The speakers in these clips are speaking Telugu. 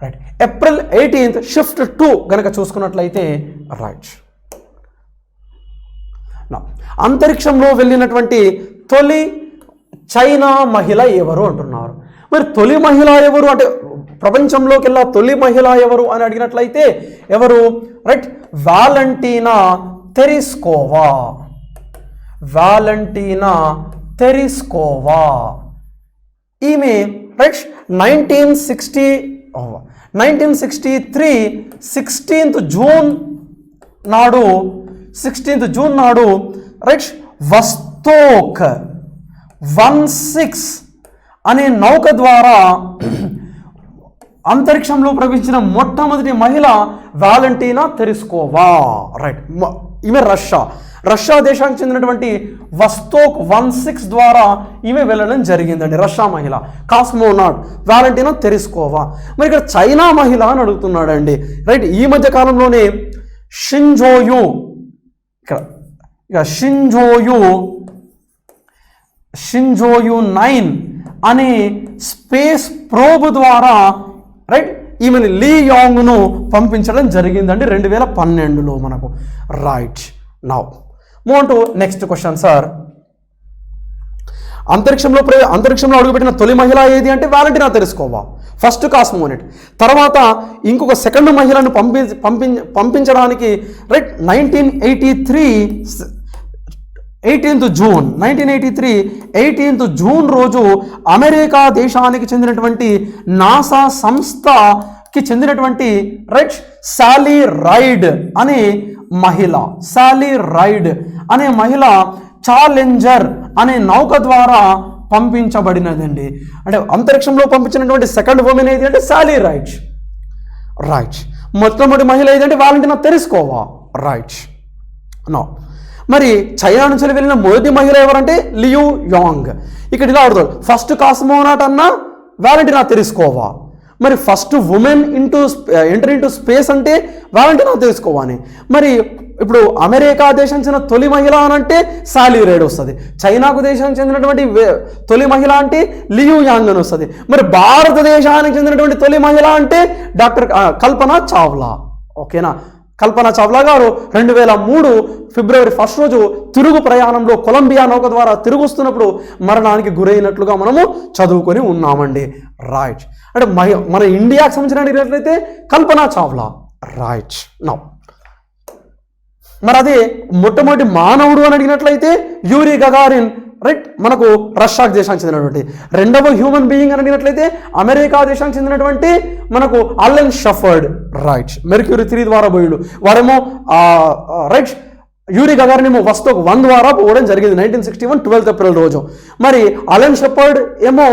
రైట్. ఏప్రిల్ 18th షిఫ్ట్ 2 గనక చూసుకున్నట్లయితే రైట్. అంతరిక్షంలో వెళ్ళినటువంటి తొలి చైనా మహిళ ఎవరు అంటున్నారు. మరి తొలి మహిళ ఎవరు అంటే ప్రపంచంలోకి వెళ్ళా తొలి మహిళ ఎవరు అని అడిగినట్లయితే ఎవరు? రైట్, వాలంటీనా తెరిస్కోవా. వాలంటీనా తెరిస్కోవా. ఈమె రైట్ 1963 16th జూన్ నాడు రైట్ వస్తోక్ 16 అనే నౌక ద్వారా అంతరిక్షంలో ప్రవేశించిన మొట్టమొదటి మహిళ వాలంటీనా తెరిస్కోవా. రైట్. ఈమె రష్యా దేశానికి చెందినటువంటి వస్తోక్ 16 ద్వారా ఈమె వెళ్ళడం జరిగిందండి. రష్యా మహిళ కాస్మోనాట్ వాలంటీనా తెరిస్కోవా. మరి ఇక్కడ చైనా మహిళ అని అడుగుతున్నాడండి. రైట్. ఈ మధ్య కాలంలోనే షింజోయు షింజోయు 9 అనే స్పేస్ ప్రోబ్ ద్వారా రైట్ ఈమెను లీ యాంగ్ను పంపించడం జరిగిందండి 2012లో మనకు. Right. Now move to next question sir. అంతరిక్షంలో అడుగుపెట్టిన తొలి మహిళ ఏది అంటే వాలంటీనా తెరిస్కోవా, ఫస్ట్ కాస్మోనెట్. తర్వాత ఇంకొక సెకండ్ మహిళను పంపించడానికి రైట్ 1883 జూన్ రోజు అమెరికా దేశానికి చెందినటువంటి నాసా సంస్థకి చెందినటువంటి రైట్ సాలీ రైడ్ అనే మహిళ ఛాలెంజర్ అనే నౌక ద్వారా పంపించబడినదండి. అంటే అంతరిక్షంలో పంపించినటువంటి సెకండ్ ఉమెన్ ఏది అంటే సాలీ రైడ్. మొట్టమొదటి మహిళ ఏదంటే వాలంటీనా తెరిస్కోవా. రైట్. నో మరి చైనా నుంచి వెళ్ళిన మొదటి మహిళ ఎవరంటే లియు యాంగ్. ఇక్కడ ఇలా అడుగుతారు, ఫస్ట్ కాస్మోనాట్ అన్న వాలంటీనా తెరిస్కోవా. మరి first women enter into space అంటే వాలంటీనా తెరిస్కోవా అని. మరి ఇప్పుడు అమెరికా దేశానికి చెందిన తొలి మహిళ అని అంటే సాలీ రైడ్ వస్తుంది. చైనాకు దేశానికి చెందినటువంటి తొలి మహిళ అంటే లియు యాంగ్ అని వస్తుంది. మరి భారతదేశానికి చెందినటువంటి తొలి మహిళ అంటే డాక్టర్ కల్పనా చావ్లా. ఓకేనా. కల్పనా చావ్లా గారు 2003 ఫిబ్రవరి 1 రోజు తిరుగు ప్రయాణంలో కొలంబియా నౌక ద్వారా తిరుగుస్తున్నప్పుడు మరణానికి గురైనట్లుగా మనము చదువుకొని ఉన్నామండి. రైట్. అంటే మన ఇండియాకి సంబంధించినట్లయితే కల్పనా చావ్లా. రైట్. నౌ మరి అదే మొట్టమొదటి మానవుడు అని అడిగినట్లయితే యూరీ గగారిన్. రైట్. మనకు రష్యా దేశానికి చెందినటువంటి. రెండవ హ్యూమన్ బీయింగ్ అని అడిగినట్లయితే అమెరికా దేశానికి చెందినటువంటి మనకు అలెన్ షెఫర్డ్. రైట్. మెర్క్యూరీ 3 ద్వారా పోయాడు వాడేమో రైట్. యూరీ గగారిన్ ఏమో వస్తోక్ 1 ద్వారా పోవడం జరిగింది 1961 12th ఏప్రిల్ రోజు. మరి అలెన్ షెఫర్డ్ ఏమో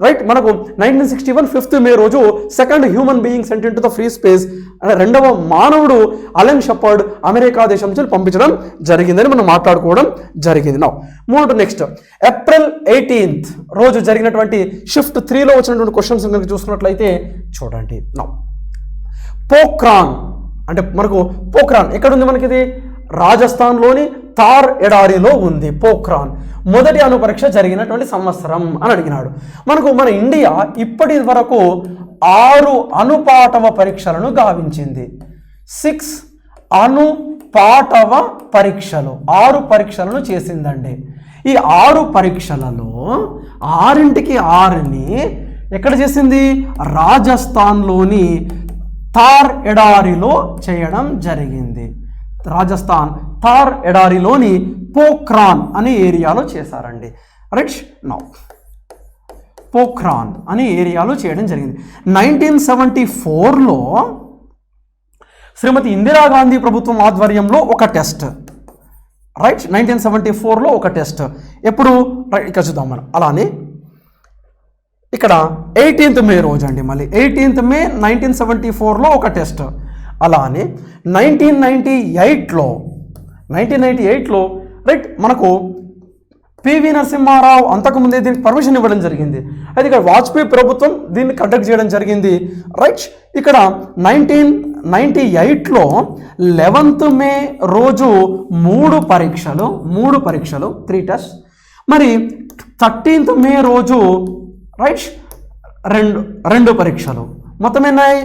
రైట్ మనకు 1961 5th మే రోజు second human being sent into the free space. అంటే రెండవ మానవుడు అలెన్ షెఫర్డ్ అమెరికా దేశం నుంచి పంపించడం జరిగిందని మనం మాట్లాడుకోవడం జరిగింది. Now move to next. April 18th రోజు జరిగినటువంటి షిఫ్ట్ 3లో వచ్చినటువంటి క్వశ్చన్స్ కనుక చూసుకున్నట్లయితే చూడండి. నౌ పోఖ్రాన్ అంటే మనకు పోఖ్రాన్ ఎక్కడుంది మనకి? ఇది రాజస్థాన్లోని థార్ ఎడారిలో ఉంది పోఖ్రాన్. మొదటి అణుపరీక్ష జరిగినటువంటి సంవత్సరం అని అడిగినాడు. మన ఇండియా ఇప్పటి వరకు 6 అణుపాటవ పరీక్షలను గావించింది. 6 అణుపాటవ పరీక్షలు 6 పరీక్షలను చేసిందండి. ఈ 6 పరీక్షలలో 6కి 6ని ఎక్కడ చేసింది? రాజస్థాన్లోని థార్ ఎడారిలో చేయడం జరిగింది. రాజస్థాన్ థార్ ఎడారిలోని పోఖ్రాన్ అనే ఏరియాలో చేశారండి. రైట్. నౌ పోఖ్రాన్ అనే ఏరియాలో చేయడం జరిగింది. 1974లో శ్రీమతి ఇందిరాగాంధీ ప్రభుత్వం ఆధ్వర్యంలో ఒక టెస్ట్. రైట్. 1974లో ఒక టెస్ట్. ఎప్పుడు? ఇక్కడ చూద్దాం మనం. అలానే ఇక్కడ 18th మే రోజు అండి. మళ్ళీ 18th మే 1974లో ఒక టెస్ట్. అలానే 1998లో రైట్ మనకు పివి నరసింహారావు అంతకుముందే దీనికి పర్మిషన్ ఇవ్వడం జరిగింది. అయితే ఇక్కడ వాజ్పేయి ప్రభుత్వం దీన్ని కండక్ట్ చేయడం జరిగింది. రైట్. ఇక్కడ 1998లో 11th మే రోజు 3 పరీక్షలు 3 టెస్ట్. మరి 13th మే రోజు రైట్ 2 పరీక్షలు మొత్తం ఎన్నాయి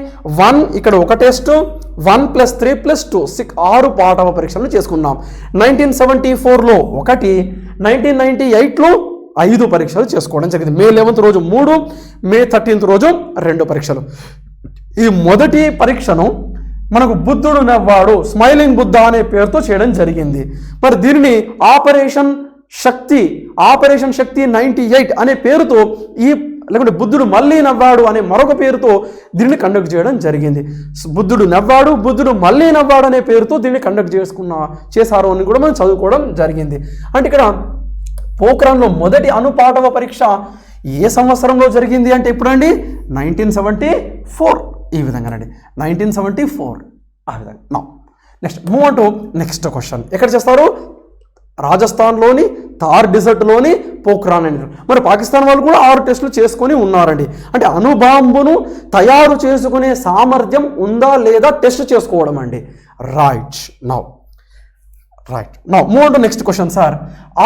1 ఇక్కడ ఒక టెస్ట్ 1 + 3 + 2 6 పాఠవ పరీక్షలు చేసుకున్నాం. 1974లో 1, 1998లో 5 పరీక్షలు చేసుకోవడం జరిగింది. మే 11th రోజు 3, మే 13th రోజు 2 పరీక్షలు. ఈ మొదటి పరీక్షను మనకు బుద్ధుడు నవ్వాడు స్మైలింగ్ బుద్ధ అనే పేరుతో చేయడం జరిగింది. మరి దీనిని ఆపరేషన్ శక్తి 98 అనే పేరుతో లేకుంటే బుద్ధుడు మళ్ళీ నవ్వాడు అనే మరొక పేరుతో దీన్ని కండక్ట్ చేయడం జరిగింది. బుద్ధుడు నవ్వాడు, బుద్ధుడు మళ్ళీ నవ్వాడు అనే పేరుతో దీన్ని కండక్ట్ చేశారు అని కూడా మనం చదువుకోవడం జరిగింది. అంటే ఇక్కడ పోఖ్రాన్లో మొదటి అణుపాటవ పరీక్ష ఏ సంవత్సరంలో జరిగింది అంటే ఎప్పుడండి 1974 ఈ విధంగానండి 1974 ఆ విధంగా. నా next move on to next question. ఎక్కడ చేస్తారు? రాజస్థాన్లోని థార్ డిజర్ట్లోని పోఖ్రాన్ అని. మరి పాకిస్తాన్ వాళ్ళు కూడా 6 టెస్టులు చేసుకొని ఉన్నారండి. అంటే అణుబాంబును తయారు చేసుకునే సామర్థ్యం ఉందా లేదా టెస్ట్ చేసుకోవడం అండి. Right now move on to next question sir.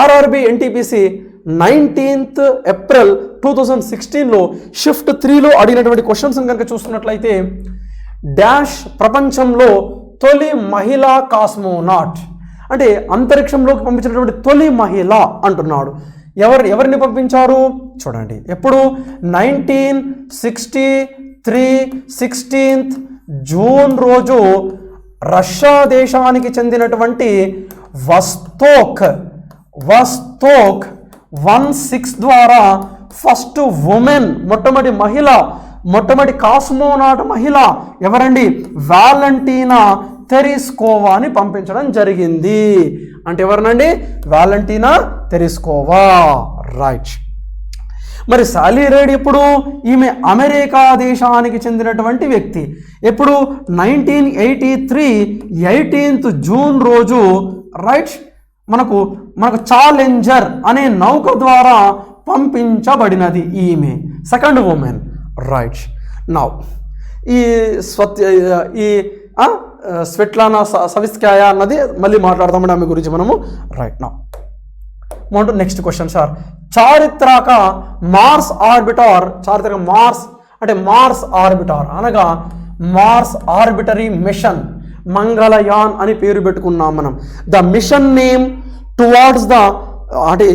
RRB NTPC 19th April 2016లో షిఫ్ట్ 3లో అడిగినటువంటి క్వశ్చన్స్ కనుక చూస్తున్నట్లయితే డాష్ ప్రపంచంలో తొలి మహిళా కాస్మోనాట్ అంటే అంతరిక్షంలోకి పంపించినటువంటి తొలి మహిళ అంటున్నాడు. ఎవరిని పంపించారు చూడండి. ఎప్పుడు 1963 16th జూన్ రోజు రష్యా దేశానికి చెందినటువంటి వస్తోక్ 16 ద్వారా ఫస్ట్ ఉమెన్ మొట్టమొదటి కాస్మోనాట్ మహిళ ఎవరండి? వాలంటీనా తెరిస్కోవా అని పంపించడం జరిగింది. అంటే ఎవరినండి? వాలంటీనా తెరిస్కోవా. రైట్. మరి సాలీ రైడ్ ఎప్పుడు? ఈమె అమెరికా దేశానికి చెందినటువంటి వ్యక్తి. ఎప్పుడు? 1983 18th జూన్ రోజు రైట్ మనకు ఛాలెంజర్ అనే నౌక ద్వారా పంపించబడినది ఈమె. Second women. రైట్. నౌ ఈ స్వెట్లానా సవిస్కాయ అన్నది మళ్ళీ మాట్లాడదామండి ఆమె గురించి మనము. Right. Now next question sir. చారిత్రక మార్స్ ఆర్బిటార్ అంటే మార్స్ ఆర్బిటార్ అనగా మార్స్ ఆర్బిటరీ మిషన్ మంగళయాన్ అని పేరు పెట్టుకున్నాం మనం. The mission name towards the అంటే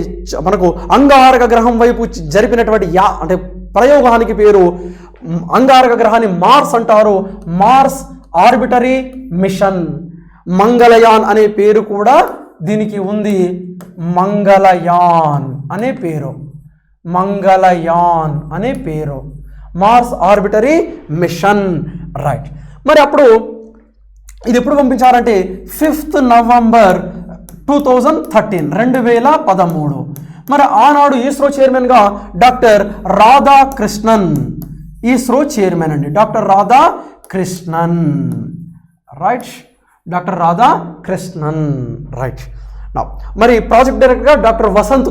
మనకు అంగారక గ్రహం వైపు జరిపినటువంటి అంటే ప్రయోగానికి పేరు అంగారక గ్రహాన్ని మార్స్ అంటారు. Mars orbiter mission. మంగళయాన్ అనే పేరు కూడా దీనికి ఉంది. మంగళయాన్ అనే పేరు మార్స్ ఆర్బిటరీ మిషన్. రైట్. మరి అప్పుడు ఇది ఎప్పుడు పంపించారంటే 5th November 2013 2013. మరి ఆనాడు ఇస్రో చైర్మన్గా డాక్టర్ రాధాకృష్ణన్ ఇస్రో చైర్మన్ అండి. Doctor Radhakrishnan. Right. Doctor Radhakrishnan. Right. మరి ప్రాజెక్ట్ డైరెక్టర్గా డాక్టర్ వసంత్.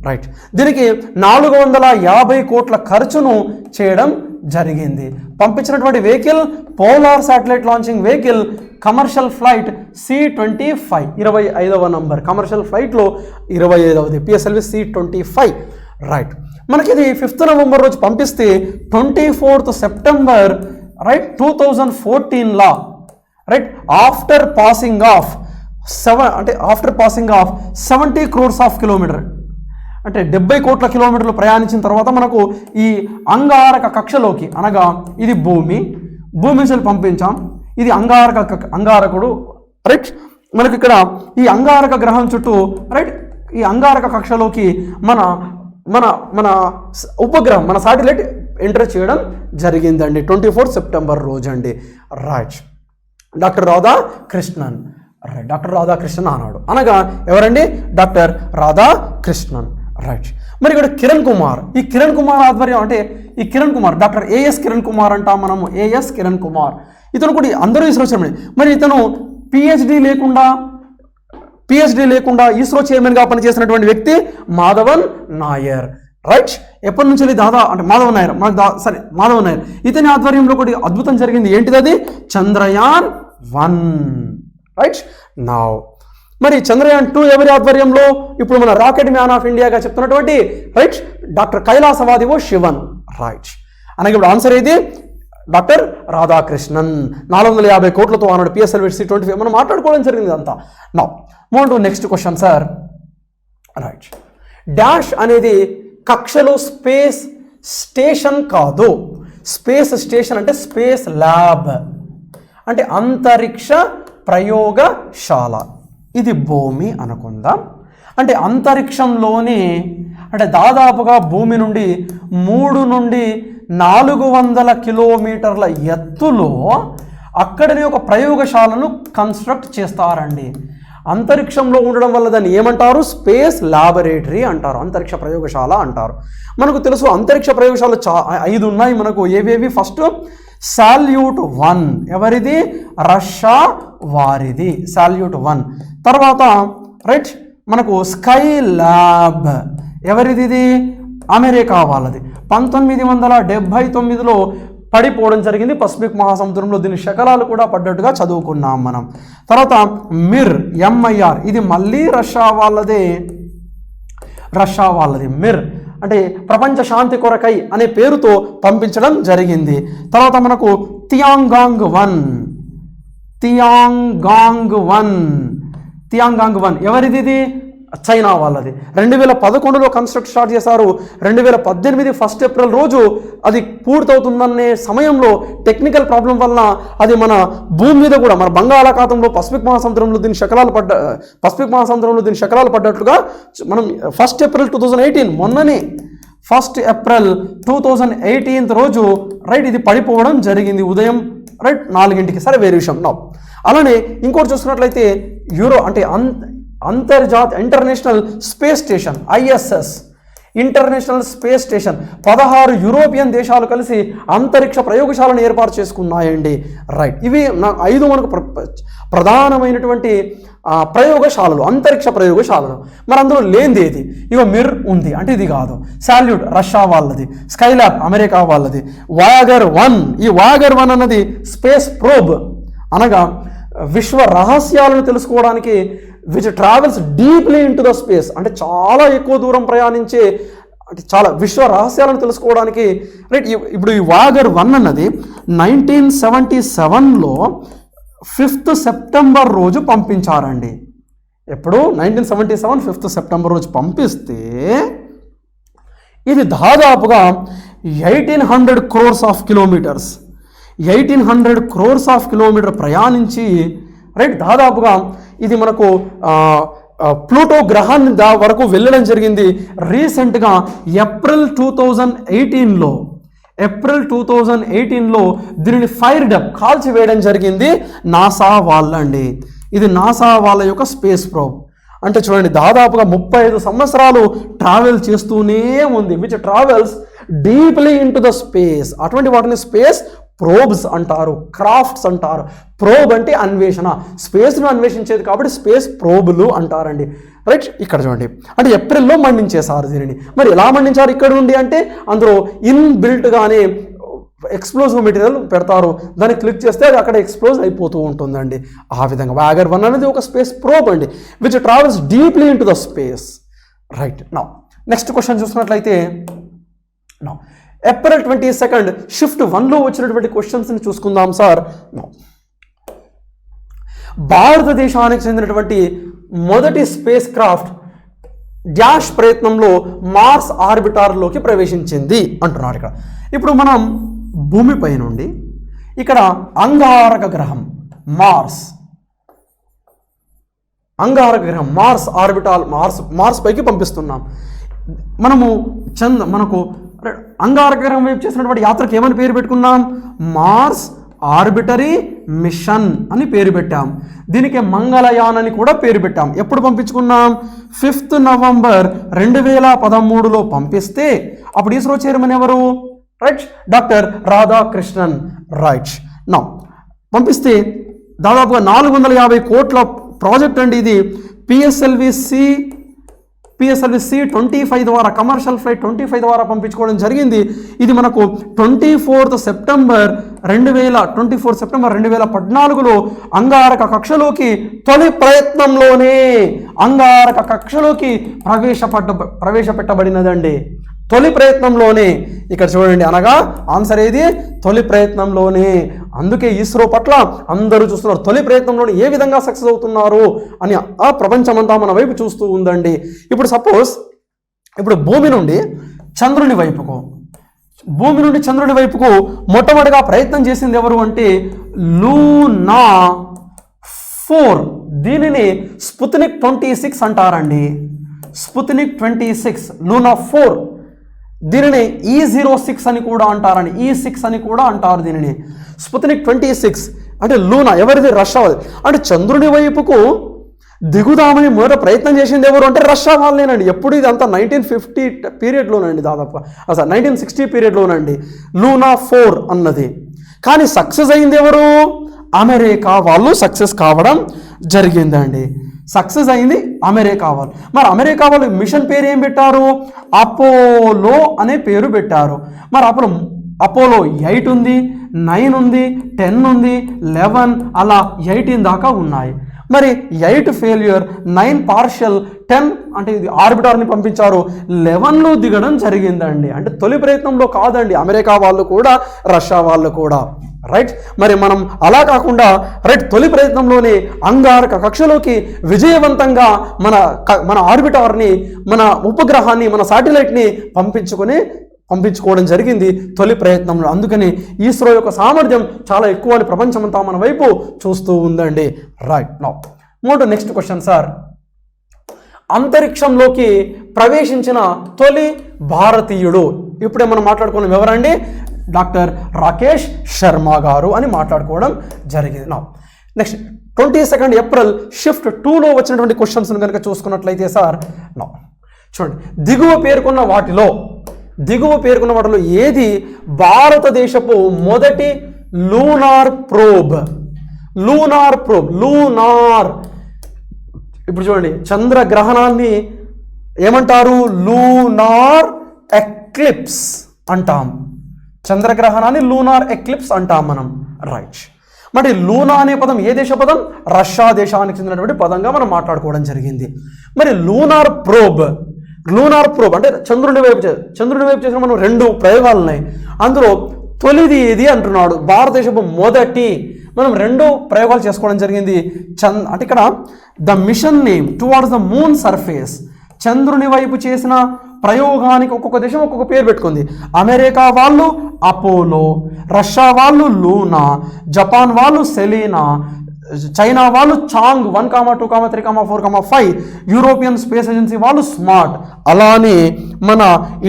రైట్. దీనికి 450 కోట్ల ఖర్చును చేయడం జరిగింది. పంపించినటువంటి vehicle polar satellite launching vehicle commercial flight C-25 25వ నంబర్. కమర్షియల్ ఫ్లైట్లో 25వది PSLV C-25. రైట్. మనకి ఇది 5th November రోజు పంపిస్తే 24th September రైట్ 2014లా right after passing of 70 crores of kilometer అంటే 70 కోట్ల కిలోమీటర్లు ప్రయాణించిన తర్వాత మనకు ఈ అంగారక కక్షలోకి అనగా ఇది భూమి నుంచి పంపించాం. ఇది అంగారకుడు రైట్. మనకి ఇక్కడ ఈ అంగారక గ్రహం చుట్టూ రైట్ ఈ అంగారక కక్షలోకి మన ఉపగ్రహం మన శాటిలైట్ ఎంటర్ చేయడం జరిగిందండి 24 September రోజు అండి. Right. Doctor Radhakrishnan. Right. Doctor Radhakrishnan అన్నాడు అనగా ఎవరండి? డాక్టర్ రాధాకృష్ణన్. రైట్. మరి ఇక్కడ కిరణ్ కుమార్. ఈ కిరణ్ కుమార్ ఆధ్వర్యం అంటే ఈ కిరణ్ కుమార్ డాక్టర్ AS కిరణ్ కుమార్ అంటాం మనము. AS కిరణ్ కుమార్. ఇతను కూడా అందరూ ఇస్రో చైర్మన్. మరి ఇతను PhD లేకుండా ఇస్రో చైర్మన్గా పనిచేసినటువంటి వ్యక్తి మాధవన్ నాయర్. రైట్. ఎప్పటి నుంచి మాధవన్ నాయర్ ఇతని ఆధ్వర్యంలో కూడా అద్భుతం జరిగింది. ఏంటిది అది? చంద్రయాన్ 1. రైట్. నౌ మరి చంద్రయాన్ 2 ఎవరి ఆధ్వర్యంలో? ఇప్పుడు మన రాకెట్ మ్యాన్ ఆఫ్ ఇండియాగా చెప్తున్నటువంటి రైట్ డాక్టర్ కైలాసవాదివో శివన్. రైట్. అనగా ఇప్పుడు ఆన్సర్ ఏది? డాక్టర్ రాధాకృష్ణన్. 450 కోట్లతో ఆనాడు PSLV 25 మనం మాట్లాడుకోవడం జరిగింది అంతా. Now move to next question sir. Right. Dash అనేది కక్షలో స్పేస్ స్టేషన్ కాదు. స్పేస్ స్టేషన్ అంటే స్పేస్ ల్యాబ్, అంటే అంతరిక్ష ప్రయోగశాల. ఇది భూమి అనుకుందాం. అంటే అంతరిక్షంలోనే, అంటే దాదాపుగా భూమి నుండి 3 నుండి 400 కిలోమీటర్ల ఎత్తులో అక్కడనే ఒక ప్రయోగశాలను కన్స్ట్రక్ట్ చేస్తారండి. అంతరిక్షంలో ఉండడం వల్ల దాన్ని ఏమంటారు? స్పేస్ ల్యాబొరేటరీ అంటారు, అంతరిక్ష ప్రయోగశాల అంటారు. మనకు తెలుసు అంతరిక్ష ప్రయోగశాలలు 5 ఉన్నాయి మనకు. ఏవేవి? ఫస్ట్ సాల్యూట్ 1, ఎవరిది? రష్యా వారిది, సాల్యూట్ 1. తర్వాత రైట్ మనకు స్కై ల్యాబ్, ఎవరిది? ఇది అమెరికా వాళ్ళది. 1979లో పడిపోవడం జరిగింది పసిఫిక్ మహాసముద్రంలో. దీని శకలాలు కూడా పడ్డట్టుగా చదువుకున్నాం మనం. తర్వాత మిర్, MIR, ఇది మళ్ళీ రష్యా వాళ్ళది. మిర్ అంటే ప్రపంచ శాంతి కొరకై అనే పేరుతో పంపించడం జరిగింది. తర్వాత మనకు తియాంగాంగ్ 1 ఎవరిది? ఇది చైనా వాళ్ళది. 2011లో కన్స్ట్రక్ట్ స్టార్ట్ చేశారు. 2018 1 ఏప్రిల్ రోజు అది పూర్తవుతుందనే సమయంలో టెక్నికల్ ప్రాబ్లం వలన అది మన భూమి మీద కూడా, మన బంగాళాఖాతంలో పసిఫిక్ మహాసముద్రంలో దీని శకలాలు పడ్డట్లుగా మనం 1 ఏప్రిల్ 2018 మొన్ననే 1 ఏప్రిల్ 2018 రోజు రైట్ ఇది పడిపోవడం జరిగింది ఉదయం రైట్ 4 గంటలకి. సరే, వేరే విషయం. నా అలానే ఇంకోటి చూసుకున్నట్లయితే అంటే international space station ISS, international space station 16 European దేశాలు కలిసి అంతరిక్ష ప్రయోగశాలను ఏర్పాటు చేసుకున్నాయండి. రైట్, ఇవి 5 మనకు ప్రధానమైనటువంటి ప్రయోగశాలలు, అంతరిక్ష ప్రయోగశాలలు. మరి అందులో లేనిది ఏది? ఇగో మిర్ ఉంది, అంటే ఇది కాదు. సాల్యూట్ రష్యా వాళ్ళది, స్కైలాబ్ అమెరికా వాళ్ళది, వాయాగర్ 1, ఈ వాయాగర్ 1 అన్నది స్పేస్ ప్రోబ్, అనగా విశ్వ రహస్యాలను తెలుసుకోవడానికి which travels deeply in to the space, అంటే చాలా ఎక్కువ దూరం ప్రయాణించే, అంటే చాలా విశ్వ రహస్యాలను తెలుసుకోవడానికి రైట్. ఇప్పుడు ఈ వాయాగర్ 1 అన్నది 1977లో 5th సెప్టెంబర్ రోజు పంపించారండి. ఎప్పుడు? 1977 5th సెప్టెంబర్ రోజు పంపిస్తే ఇది దాదాపుగా 1800 crores of kilometres, 1800 crores of kilometre ప్రయాణించి రైట్ దాదాపుగా ఇది మనకు ప్లూటో గ్రహాన్ని వరకు వెళ్ళడం జరిగింది. రీసెంట్గా ఏప్రిల్ 2018లో దీనిని ఫైర్డ్ అప్, కాల్చివేయడం జరిగింది నాసా వాళ్ళండి. ఇది నాసా వాళ్ళ యొక్క స్పేస్ ప్రోబ్. అంటే చూడండి, దాదాపుగా 35 సంవత్సరాలు ట్రావెల్ చేస్తూనే ఉంది, which travels deeply in to the space. అటువంటి వాటిని స్పేస్ ప్రోబ్స్ అంటారు, క్రాఫ్ట్స్ అంటారు. ప్రోబ్ అంటే అన్వేషణ, స్పేస్ను అన్వేషించేది కాబట్టి స్పేస్ ప్రోబులు అంటారండి. రైట్, ఇక్కడ చూడండి, అంటే ఏప్రిల్లో మండించేశారు దీనిని. మరి ఎలా మండించారు ఇక్కడ నుండి అంటే, అందులో ఇన్బిల్ట్గానే ఎక్స్ప్లోజివ్ మెటీరియల్ పెడతారు, దాన్ని క్లిక్ చేస్తే అది అక్కడ ఎక్స్ప్లోజ్ అయిపోతూ ఉంటుందండి. ఆ విధంగా వాయాగర్ 1 అనేది ఒక స్పేస్ ప్రోబ్ అండి, which travels deeply in to the space. Right, now next question చూసినట్లయితే, నౌ ఏప్రిల్ 22 షిఫ్ట్ 1లో వచ్చినటువంటి క్వశ్చన్స్ని చూసుకుందాం సార్. భారతదేశానికి చెందినటువంటి మొదటి స్పేస్ క్రాఫ్ట్ డాష్ ప్రయత్నంలో మార్స్ ఆర్బిటార్లోకి ప్రవేశించింది అంటున్నారు ఇక్కడ. ఇప్పుడు మనం భూమిపై నుండి ఇక్కడ అంగారక గ్రహం మార్స్ ఆర్బిటాల్ మార్స్ పైకి పంపిస్తున్నాం. మనకు అంగారక గ్రహం వైపు చేసినటువంటి యాత్రకు ఏమని పేరు పెట్టుకున్నాం? మార్స్ ఆర్బిటరీ మిషన్ అని పేరు పెట్టాం. దీనికి మంగళయాన్ అని కూడా పేరు పెట్టాం. ఎప్పుడు పంపించుకున్నాం? 5th నవంబర్ 2013లో పంపిస్తే అప్పుడు ఇస్రో చైర్మన్ ఎవరు? Right, doctor Radhakrishnan. రైట్, నా పంపిస్తే దాదాపుగా 450 కోట్ల ప్రాజెక్ట్ అండి ఇది. PSLV-C-25 ద్వారా, కమర్షియల్ ఫ్లైట్ 25 ద్వారా పంపించుకోవడం జరిగింది. ఇది మనకు 24 సెప్టెంబర్ 2014లో అంగారక కక్షలోకి తొలి ప్రయత్నంలోనే అంగారక కక్షలోకి ప్రవేశపెట్టబడినదండి. తొలి ప్రయత్నంలోనే. ఇక్కడ చూడండి, అనగా ఆన్సర్ ఏది? తొలి ప్రయత్నంలోనే. అందుకే ఇస్రో పట్ల అందరూ చూస్తున్నారు, తొలి ప్రయత్నంలోనే ఏ విధంగా సక్సెస్ అవుతున్నారు అని ఆ ప్రపంచమంతా మన వైపు చూస్తూ ఉందండి. ఇప్పుడు సపోజ్ భూమి నుండి చంద్రుని వైపుకు మొట్టమొదటిగా ప్రయత్నం చేసింది ఎవరు అంటే లూనా 4. దీనిని స్పుత్నిక్ 26 అంటారండి. Sputnik 26 Luna 4. దీనిని E06 అని కూడా అంటారండి. E6 అని కూడా అంటారు దీనిని. స్పుత్నిక్ 26 అంటే లూనా ఎవరిది? రష్యా. అంటే చంద్రుని వైపుకు దిగుదామని మొదట ప్రయత్నం చేసింది ఎవరు అంటే రష్యా వాళ్ళేనండి. ఎప్పుడు ఇది అంతా 1950 పీరియడ్లోనండి, దాదాపు 1960 పీరియడ్లోనండి లూనా 4 అన్నది. కానీ సక్సెస్ అయింది ఎవరు? అమెరికా వాళ్ళు సక్సెస్ కావడం జరిగిందండి. సక్సెస్ అయింది అమెరికా వాళ్ళు. మరి అమెరికా వాళ్ళు మిషన్ పేరు ఏం పెట్టారు? అపోలో అనే పేరు పెట్టారు. మరి అపోలో 8 ఉంది, 9 ఉంది, 10 ఉంది, 11 అలా 18 దాకా ఉన్నాయి. మరి 8 ఫెయిల్యూర్, 9 పార్షియల్, 10 అంటే ఇది ఆర్బిటార్ని పంపించారు, 11లో దిగడం జరిగిందండి. అంటే తొలి ప్రయత్నంలో కాదండి అమెరికా వాళ్ళు కూడా, రష్యా వాళ్ళు కూడా. రైట్. మరి మనం అలా కాకుండా తొలి ప్రయత్నంలోనే అంగారక కక్షలోకి విజయవంతంగా మన ఆర్బిటార్ని, మన ఉపగ్రహాన్ని, మన శాటిలైట్ని పంపించుకోవడం జరిగింది తొలి ప్రయత్నంలో. అందుకని ఇస్రో యొక్క సామర్థ్యం చాలా ఎక్కువ అని ప్రపంచమంతా మన వైపు చూస్తూ ఉందండి. Right. Now move to next question sir. అంతరిక్షంలోకి ప్రవేశించిన తొలి భారతీయుడు. ఇప్పుడే మనం మాట్లాడుకున్నాం ఎవరండి? డాక్టర్ రాకేష్ శర్మ గారు అని మాట్లాడుకోవడం జరిగింది. నా నెక్స్ట్ 22 ఏప్రిల్ షిఫ్ట్ 2లో వచ్చినటువంటి క్వశ్చన్స్ కనుక చూసుకున్నట్లయితే సార్, నా చూడండి, దిగువ పేర్కొన్న వాటిలో ఏది భారతదేశపు మొదటి లూనార్ ప్రోబ్? లూనార్. ఇప్పుడు చూడండి, చంద్రగ్రహణాన్ని ఏమంటారు? లూనార్ ఎక్లిప్స్ అంటాం. చంద్రగ్రహణాన్ని లూనార్ ఎక్లిప్స్ అంటాం మనం. రైట్. మరి లూనా అనే పదం ఏ దేశ పదం? రష్యా దేశానికి చెందినటువంటి పదంగా మనం మాట్లాడుకోవడం జరిగింది. మరి లూనార్ ప్రోబ్ అంటే చంద్రుని వైపు చేసిన మనం 2 ప్రయోగాలు ఉన్నాయి. అందులో తొలిది ఏది అంటున్నాడు? భారతదేశపు మొదటి. మనం 2 ప్రయోగాలు చేసుకోవడం జరిగింది. అంటే ఇక్కడ the mission name towards the moon surface, చంద్రుని వైపు చేసిన ప్రయోగానికి ఒక్కొక్క దేశం ఒక్కొక్క పేరు పెట్టుకుంది. అమెరికా వాళ్ళు అపోలో, రష్యా వాళ్ళు లూనా, జపాన్ వాళ్ళు సెలీనా, చైనా వాళ్ళు చాంగ్ 1, 2, 3, 4, 5, యూరోపియన్ స్పేస్ ఏజెన్సీ వాళ్ళు స్మార్ట్. అలానే మన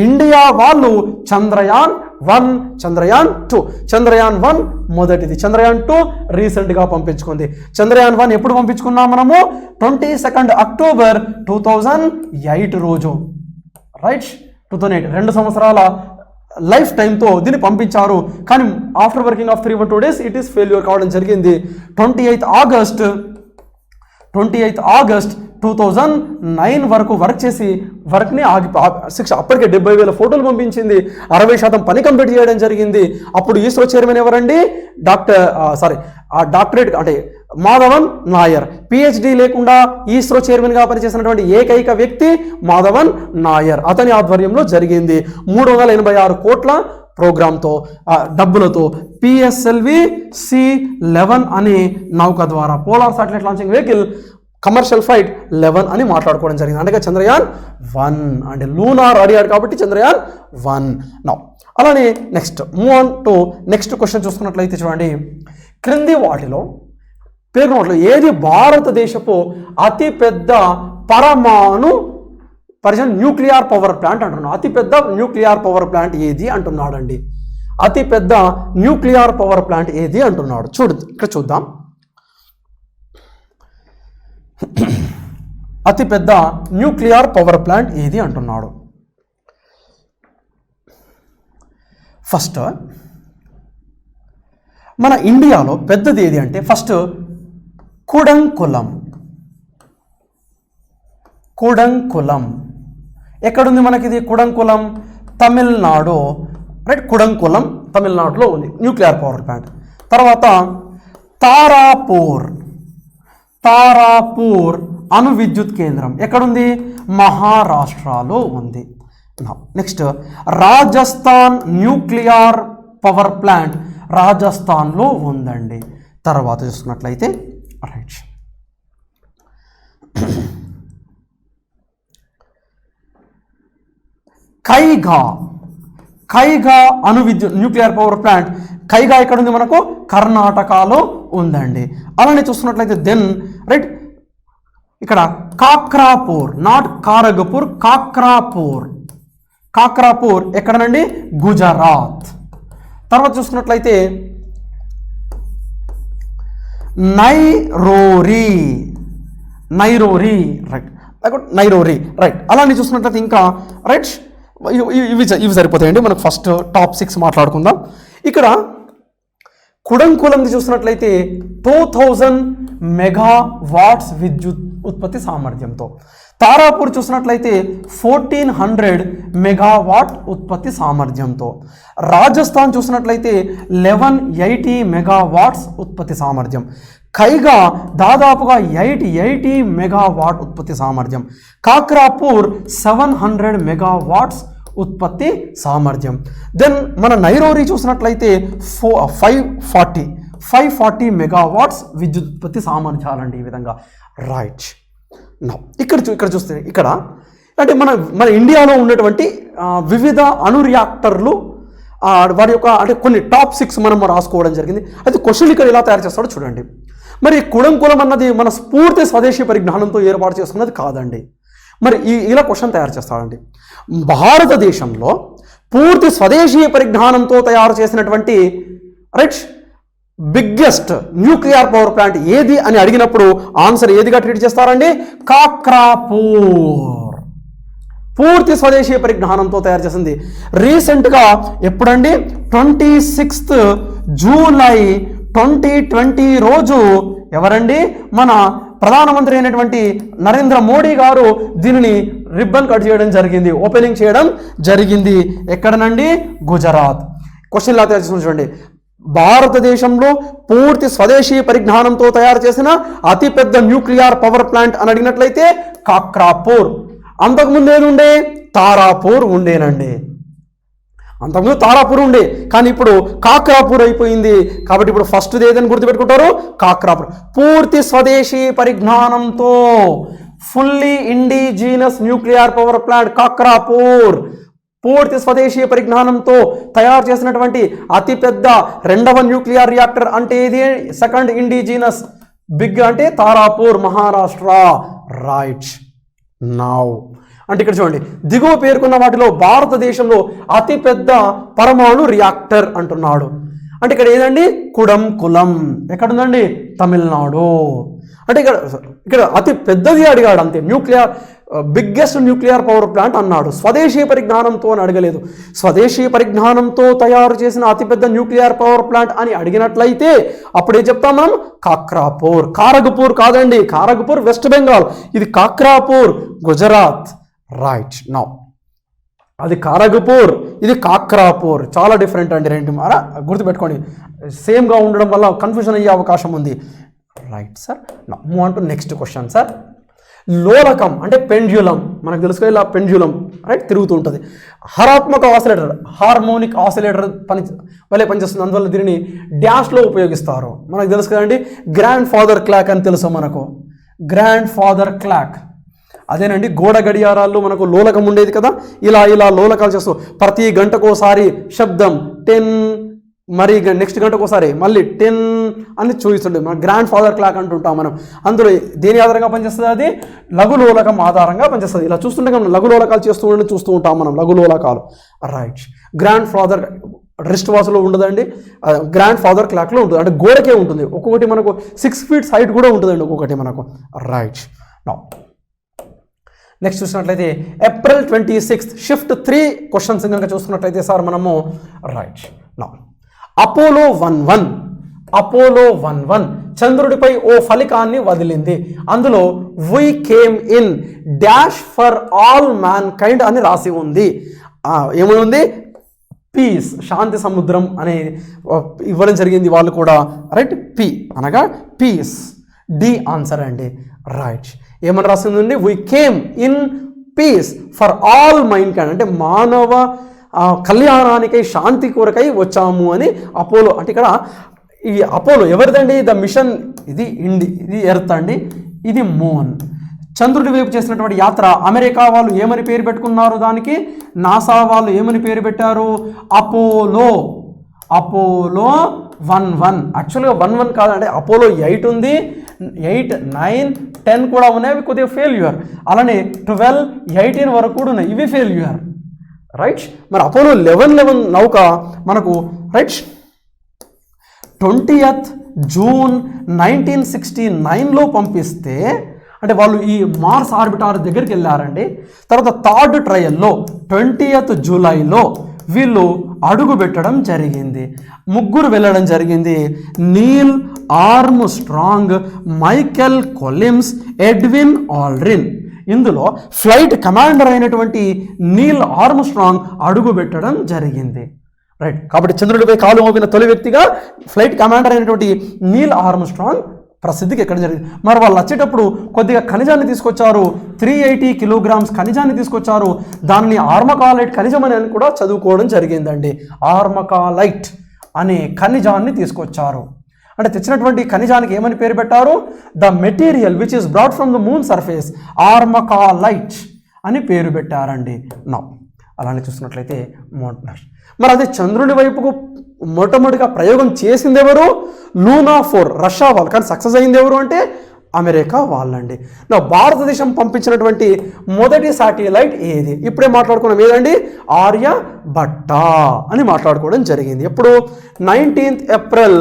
ఇండియా వాళ్ళు చంద్రయాన్ 1, చంద్రయాన్ 2. చంద్రయాన్ 1 మొదటిది, చంద్రయాన్ 2 రీసెంట్గా పంపించుకుంది. చంద్రయాన్ 1 ఎప్పుడు పంపించుకున్నాం మనము? 22 అక్టోబర్ 2008 రోజు. రైట్. 2008, 2 సంవత్సరాల లైఫ్ టైంతో దీన్ని పంపించారు. కానీ after working of 3-2 days it is failure కావడం జరిగింది. 28 ఆగస్ట్ 2009 వరకు వర్క్ చేసి వర్క్ని అప్పటికే 70,000 ఫోటోలు పంపించింది. 60% పని కంప్లీట్ చేయడం జరిగింది. అప్పుడు ఇస్రో చైర్మన్ ఎవరండి? డాక్టరేట్ అంటే మాధవన్ నాయర్. పిహెచ్డి లేకుండా ఇస్రో చైర్మన్గా పనిచేసినటువంటి ఏకైక వ్యక్తి మాధవన్ నాయర్. అతని ఆధ్వర్యంలో జరిగింది. 386 కోట్ల ప్రోగ్రామ్తో, డబ్బులతో పిఎస్ఎల్వి C11 అనే నౌక ద్వారా polar satellite launching vehicle commercial flight 11 అని మాట్లాడుకోవడం జరిగింది. అంటే చంద్రయాన్ 1 అంటే లూనార్ అడిగాడు కాబట్టి చంద్రయాన్ 1. నౌ అలానే next move on to next question చూసుకున్నట్లయితే చూడండి, క్రింది వాటిలో పేర్కొన్నట్లు ఏది భారతదేశపు అతిపెద్ద పరమాణు న్యూక్లియర్ పవర్ ప్లాంట్ అంటున్నాడు? అతిపెద్ద న్యూక్లియర్ పవర్ ప్లాంట్ ఏది అంటున్నాడండి? అతిపెద్ద న్యూక్లియర్ పవర్ ప్లాంట్ ఏది అంటున్నాడు? ఇక్కడ చూద్దాం. అతిపెద్ద న్యూక్లియర్ పవర్ ప్లాంట్ ఏది అంటున్నాడు? ఫస్ట్ మన ఇండియాలో పెద్దది ఏది అంటే ఫస్ట్ కుడంకులం. ఎక్కడుంది మనకి ఇది? కుడంకులం తమిళనాడు. రైట్. కుడంకులం తమిళనాడులో ఉంది న్యూక్లియర్ పవర్ ప్లాంట్. తర్వాత తారాపూర్ అణు విద్యుత్ కేంద్రం ఎక్కడుంది? మహారాష్ట్రలో ఉంది. Next Rajasthan nuclear power plant రాజస్థాన్లో ఉందండి. తర్వాత చూసుకున్నట్లయితే రైట్ కైగా అణు విద్యుత్ న్యూక్లియర్ పవర్ ప్లాంట్ కైగా ఎక్కడ ఉంది మనకు కర్ణాటకలో ఉందండి. అలానే చూస్తున్నట్లయితే దెన్ రైట్ ఇక్కడ కాక్రాపూర్, నాట్ కారగపూర్, కాక్రాపూర్ ఎక్కడనండి గుజరాత్. తర్వాత చూసుకున్నట్లయితే నైరోరి రైట్. అలానే చూసుకున్నట్లయితే ఇంకా రైట్ ఇవి సరిపోతాయండి. మనకు ఫస్ట్ టాప్ 6 మాట్లాడుకుందాం. ఇక్కడ కుడంకులంది చూసినట్లయితే 2000 మెగావాట్స్ విద్యుత్ ఉత్పత్తి సామర్థ్యంతో, తారాపూర్ చూసినట్లయితే 1400 మెగావాట్ ఉత్పత్తి సామర్థ్యంతో, రాజస్థాన్ చూసినట్లయితే 1180 మెగావాట్స్ ఉత్పత్తి సామర్థ్యం, కైగా దాదాపుగా 880 మెగావాట్ ఉత్పత్తి సామర్థ్యం, కాక్రాపూర్ 700 మెగావాట్స్ ఉత్పత్తి సామర్థ్యం. దెన్ మన నైరోరి చూసినట్లయితే 540 మెగావాట్స్ విద్యుత్ ఉత్పత్తి సామర్థ్యాలండి. ఈ విధంగా రైట్. ఇక్కడ చూస్తే ఇక్కడ అంటే మన ఇండియాలో ఉన్నటువంటి వివిధ అణు రియాక్టర్లు వారి యొక్క అంటే కొన్ని టాప్ 6 మనం రాసుకోవడం జరిగింది. అయితే క్వశ్చన్ ఇక్కడ ఎలా తయారు చేస్తాడో చూడండి. మరి కుడంకులం అన్నది మన పూర్తి స్వదేశీ పరిజ్ఞానంతో ఏర్పాటు చేసుకున్నది కాదండి. మరి ఇలా క్వశ్చన్ తయారు చేస్తాడండి. భారతదేశంలో పూర్తి స్వదేశీ పరిజ్ఞానంతో తయారు చేసినటువంటి right biggest nuclear power plant ఏది అని అడిగినప్పుడు ఆన్సర్ ఏదిగా ట్రీట్ చేస్తారండి? కాక్రాపూర్. పూర్తి స్వదేశీ పరిజ్ఞానంతో తయారు చేసింది. రీసెంట్గా ఎప్పుడండి 26 జూలై 2020 రోజు ఎవరండి మన ప్రధానమంత్రి అయినటువంటి నరేంద్ర మోడీ గారు దీనిని రిబ్బన్ కట్ చేయడం జరిగింది, ఓపెనింగ్ చేయడం జరిగింది. ఎక్కడనండి? గుజరాత్. క్వశ్చన్ ఇలా తయారు చూడండి. భారతదేశంలో పూర్తి స్వదేశీ పరిజ్ఞానంతో తయారు చేసిన అతిపెద్ద న్యూక్లియర్ పవర్ ప్లాంట్ అని అడిగినట్లయితే కాక్రాపూర్. అంతకుముందు ఏది ఉండే? తారాపూర్ ఉండేనండి. అంతకుముందు తారాపూర్ ఉండే, కానీ ఇప్పుడు కాక్రాపూర్ అయిపోయింది. కాబట్టి ఇప్పుడు ఫస్ట్ ఏదని గుర్తుపెట్టుకుంటారు? కాక్రాపూర్. పూర్తి స్వదేశీ పరిజ్ఞానంతో fully indigenous nuclear power plant Kakrapar. పూర్తి స్వదేశీ పరిజ్ఞానంతో తయారు చేసినటువంటి అతిపెద్ద రెండవ న్యూక్లియర్ రియాక్టర్ అంటే ఇది సెకండ్ ఇండిజినస్ బిగ్ అంటే తారాపూర్, మహారాష్ట్ర. రైట్. నౌ అంటే ఇక్కడ చూడండి, దిగువ పేర్కొన్న వాటిలో భారతదేశంలో అతిపెద్ద పరమాణు రియాక్టర్ అంటున్నాడు. అంటే ఇక్కడ ఏదండి? కుడంకులం. ఎక్కడుందండి? తమిళనాడు. అంటే ఇక్కడ అతి పెద్దది అడిగాడు అంతే. బిగ్గెస్ట్ న్యూక్లియర్ పవర్ ప్లాంట్ అన్నాడు. స్వదేశీ పరిజ్ఞానంతో అని అడగలేదు. స్వదేశీ పరిజ్ఞానంతో తయారు చేసిన అతిపెద్ద న్యూక్లియర్ పవర్ ప్లాంట్ అని అడిగినట్లయితే అప్పుడు ఏం చెప్తాం మనం? కాక్రాపూర్. కారగపూర్ కాదండి, కారగపూర్ వెస్ట్ బెంగాల్, ఇది కాక్రాపూర్ గుజరాత్. రైట్. నౌ అది కారగపూర్, ఇది కాక్రాపూర్. చాలా డిఫరెంట్ అండి రెండు. గుర్తుపెట్టుకోండి, సేమ్గా ఉండడం వల్ల కన్ఫ్యూజన్ అయ్యే అవకాశం ఉంది. Right sir. Move on to next question sir. లోలకం అంటే పెండ్యులం. మనకు తెలుసుకో, ఇలా పెండ్యులం రైట్ తిరుగుతూ ఉంటుంది. హరాత్మక ఆసిలేటర్, హార్మోనిక్ ఆసిలేటర్ వలె పనిచేస్తుంది. అందువల్ల దీనిని డాష్లో ఉపయోగిస్తారు. మనకు తెలుసు కదండి, గ్రాండ్ ఫాదర్ క్లాక్ అని తెలుసు మనకు. గ్రాండ్ ఫాదర్ క్లాక్ అదేనండి. గోడ గడియారాల్లో మనకు లోలకం ఉండేది కదా, ఇలా లోలకాలు చేస్తూ ప్రతి గంటకోసారి శబ్దం 10, మరి నెక్స్ట్ గంటకోసారి మళ్ళీ 10 అని చూపిస్తుండే. మన గ్రాండ్ ఫాదర్ క్లాక్ అంటుంటాం మనం. అందులో దేని ఆధారంగా పనిచేస్తుంది? అది లఘు లోలకం ఆధారంగా పనిచేస్తుంది. ఇలా చూస్తుంటే మనం లఘు లోలకాలు చూస్తూ ఉంటాం మనం, లఘు లోలకాలు. రైట్. గ్రాండ్ ఫాదర్ రిస్ట్ వాచ్లో ఉండదండి, గ్రాండ్ ఫాదర్ క్లాక్లో ఉంటుంది. అంటే గోడకే ఉంటుంది. ఒక్కొక్కటి మనకు 6 feet హైట్ కూడా ఉంటుందండి ఒక్కొక్కటి మనకు. రైట్. నౌ నెక్స్ట్ చూసినట్లయితే April 26 షిఫ్ట్ 3 క్వశ్చన్స్ కనుక చూసుకున్నట్లయితే సార్ మనము రైట్. నౌ అపోలో 11 చంద్రుడిపై ఓ ఫలికాన్ని వదిలింది. అందులో we came in dash for all mankind అని రాసి ఉంది. ఏముంది? పీస్, శాంతి సముద్రం అనే ఇవ్వడం జరిగింది వాళ్ళు కూడా. రైట్. పి అనగా పీస్. డి ఆన్సర్ అండి. రైట్. ఏమని రాసిందండి? We came in peace for all mankind, అంటే మానవ కళ్యాణానికై శాంతి కొరకై వచ్చాము అని అపోలో. అంటే ఇక్కడ ఈ అపోలో ఎవరిదండి? ద మిషన్, ఇది ఇది ఎర్త్ అండి, ఇది మూన్. చంద్రుడి వైపు చేసినటువంటి యాత్ర అమెరికా వాళ్ళు ఏమని పేరు పెట్టుకున్నారు దానికి? నాసా వాళ్ళు ఏమని పేరు పెట్టారు? అపోలో 11. యాక్చువల్గా 11 కాదంటే అపోలో 8 ఉంది, 8, 9, 10 కూడా ఉన్నాయి, అవి కొద్దిగా ఫెయిల్యూర్. అలానే 12, 18 వరకు కూడా ఉన్నాయి, ఇవి ఫెయిల్యూర్. రైట్. మరి అపోలో 11 నౌక మనకు రైట్ 20th జూన్ 1969లో పంపిస్తే, అంటే వాళ్ళు ఈ మార్స్ ఆర్బిటార్ దగ్గరికి వెళ్ళారండి. తర్వాత థర్డ్ ట్రయల్లో 20th జూలైలో వీళ్ళు అడుగు పెట్టడం జరిగింది. ముగ్గురు వెళ్ళడం జరిగింది. Neil Armstrong, Michael Collins, Edwin Aldrin. ఇందులో ఫ్లైట్ కమాండర్ అయినటువంటి నీల్ ఆర్మ్స్ట్రాంగ్ అడుగు పెట్టడం జరిగింది. రైట్. కాబట్టి చంద్రుడిపై కాలు మోపిన తొలి వ్యక్తిగా ఫ్లైట్ కమాండర్ అయినటువంటి నీల్ ఆర్మ్స్ట్రాంగ్ ప్రసిద్ధికి ఎక్కడ జరిగింది. మరి వాళ్ళు వచ్చేటప్పుడు కొద్దిగా ఖనిజాన్ని తీసుకొచ్చారు, 380 కిలోగ్రామ్స్ ఖనిజాన్ని తీసుకొచ్చారు. దాన్ని ఆర్మకాలైట్ ఖనిజం అని కూడా చదువుకోవడం జరిగిందండి. ఆర్మకాలైట్ అనే ఖనిజాన్ని తీసుకొచ్చారు. అంటే తెచ్చినటువంటి ఖనిజానికి ఏమని పేరు పెట్టారు? The material which is brought from the moon surface, armalcolite అని పేరు పెట్టారండి. నా అలానే చూసినట్లయితే మరి అదే చంద్రుని వైపుకు మొట్టమొదటిగా ప్రయోగం చేసింది ఎవరు? లూనా 4 రష్యా వాళ్ళు. కానీ సక్సెస్ అయింది ఎవరు అంటే అమెరికా వాళ్ళండి. నా భారతదేశం పంపించినటువంటి మొదటి శాటిలైట్ ఏది? ఇప్పుడే మాట్లాడుకున్నాం, ఏదండి? ఆర్యభట్ట అని మాట్లాడుకోవడం జరిగింది. ఎప్పుడు? 19th ఏప్రిల్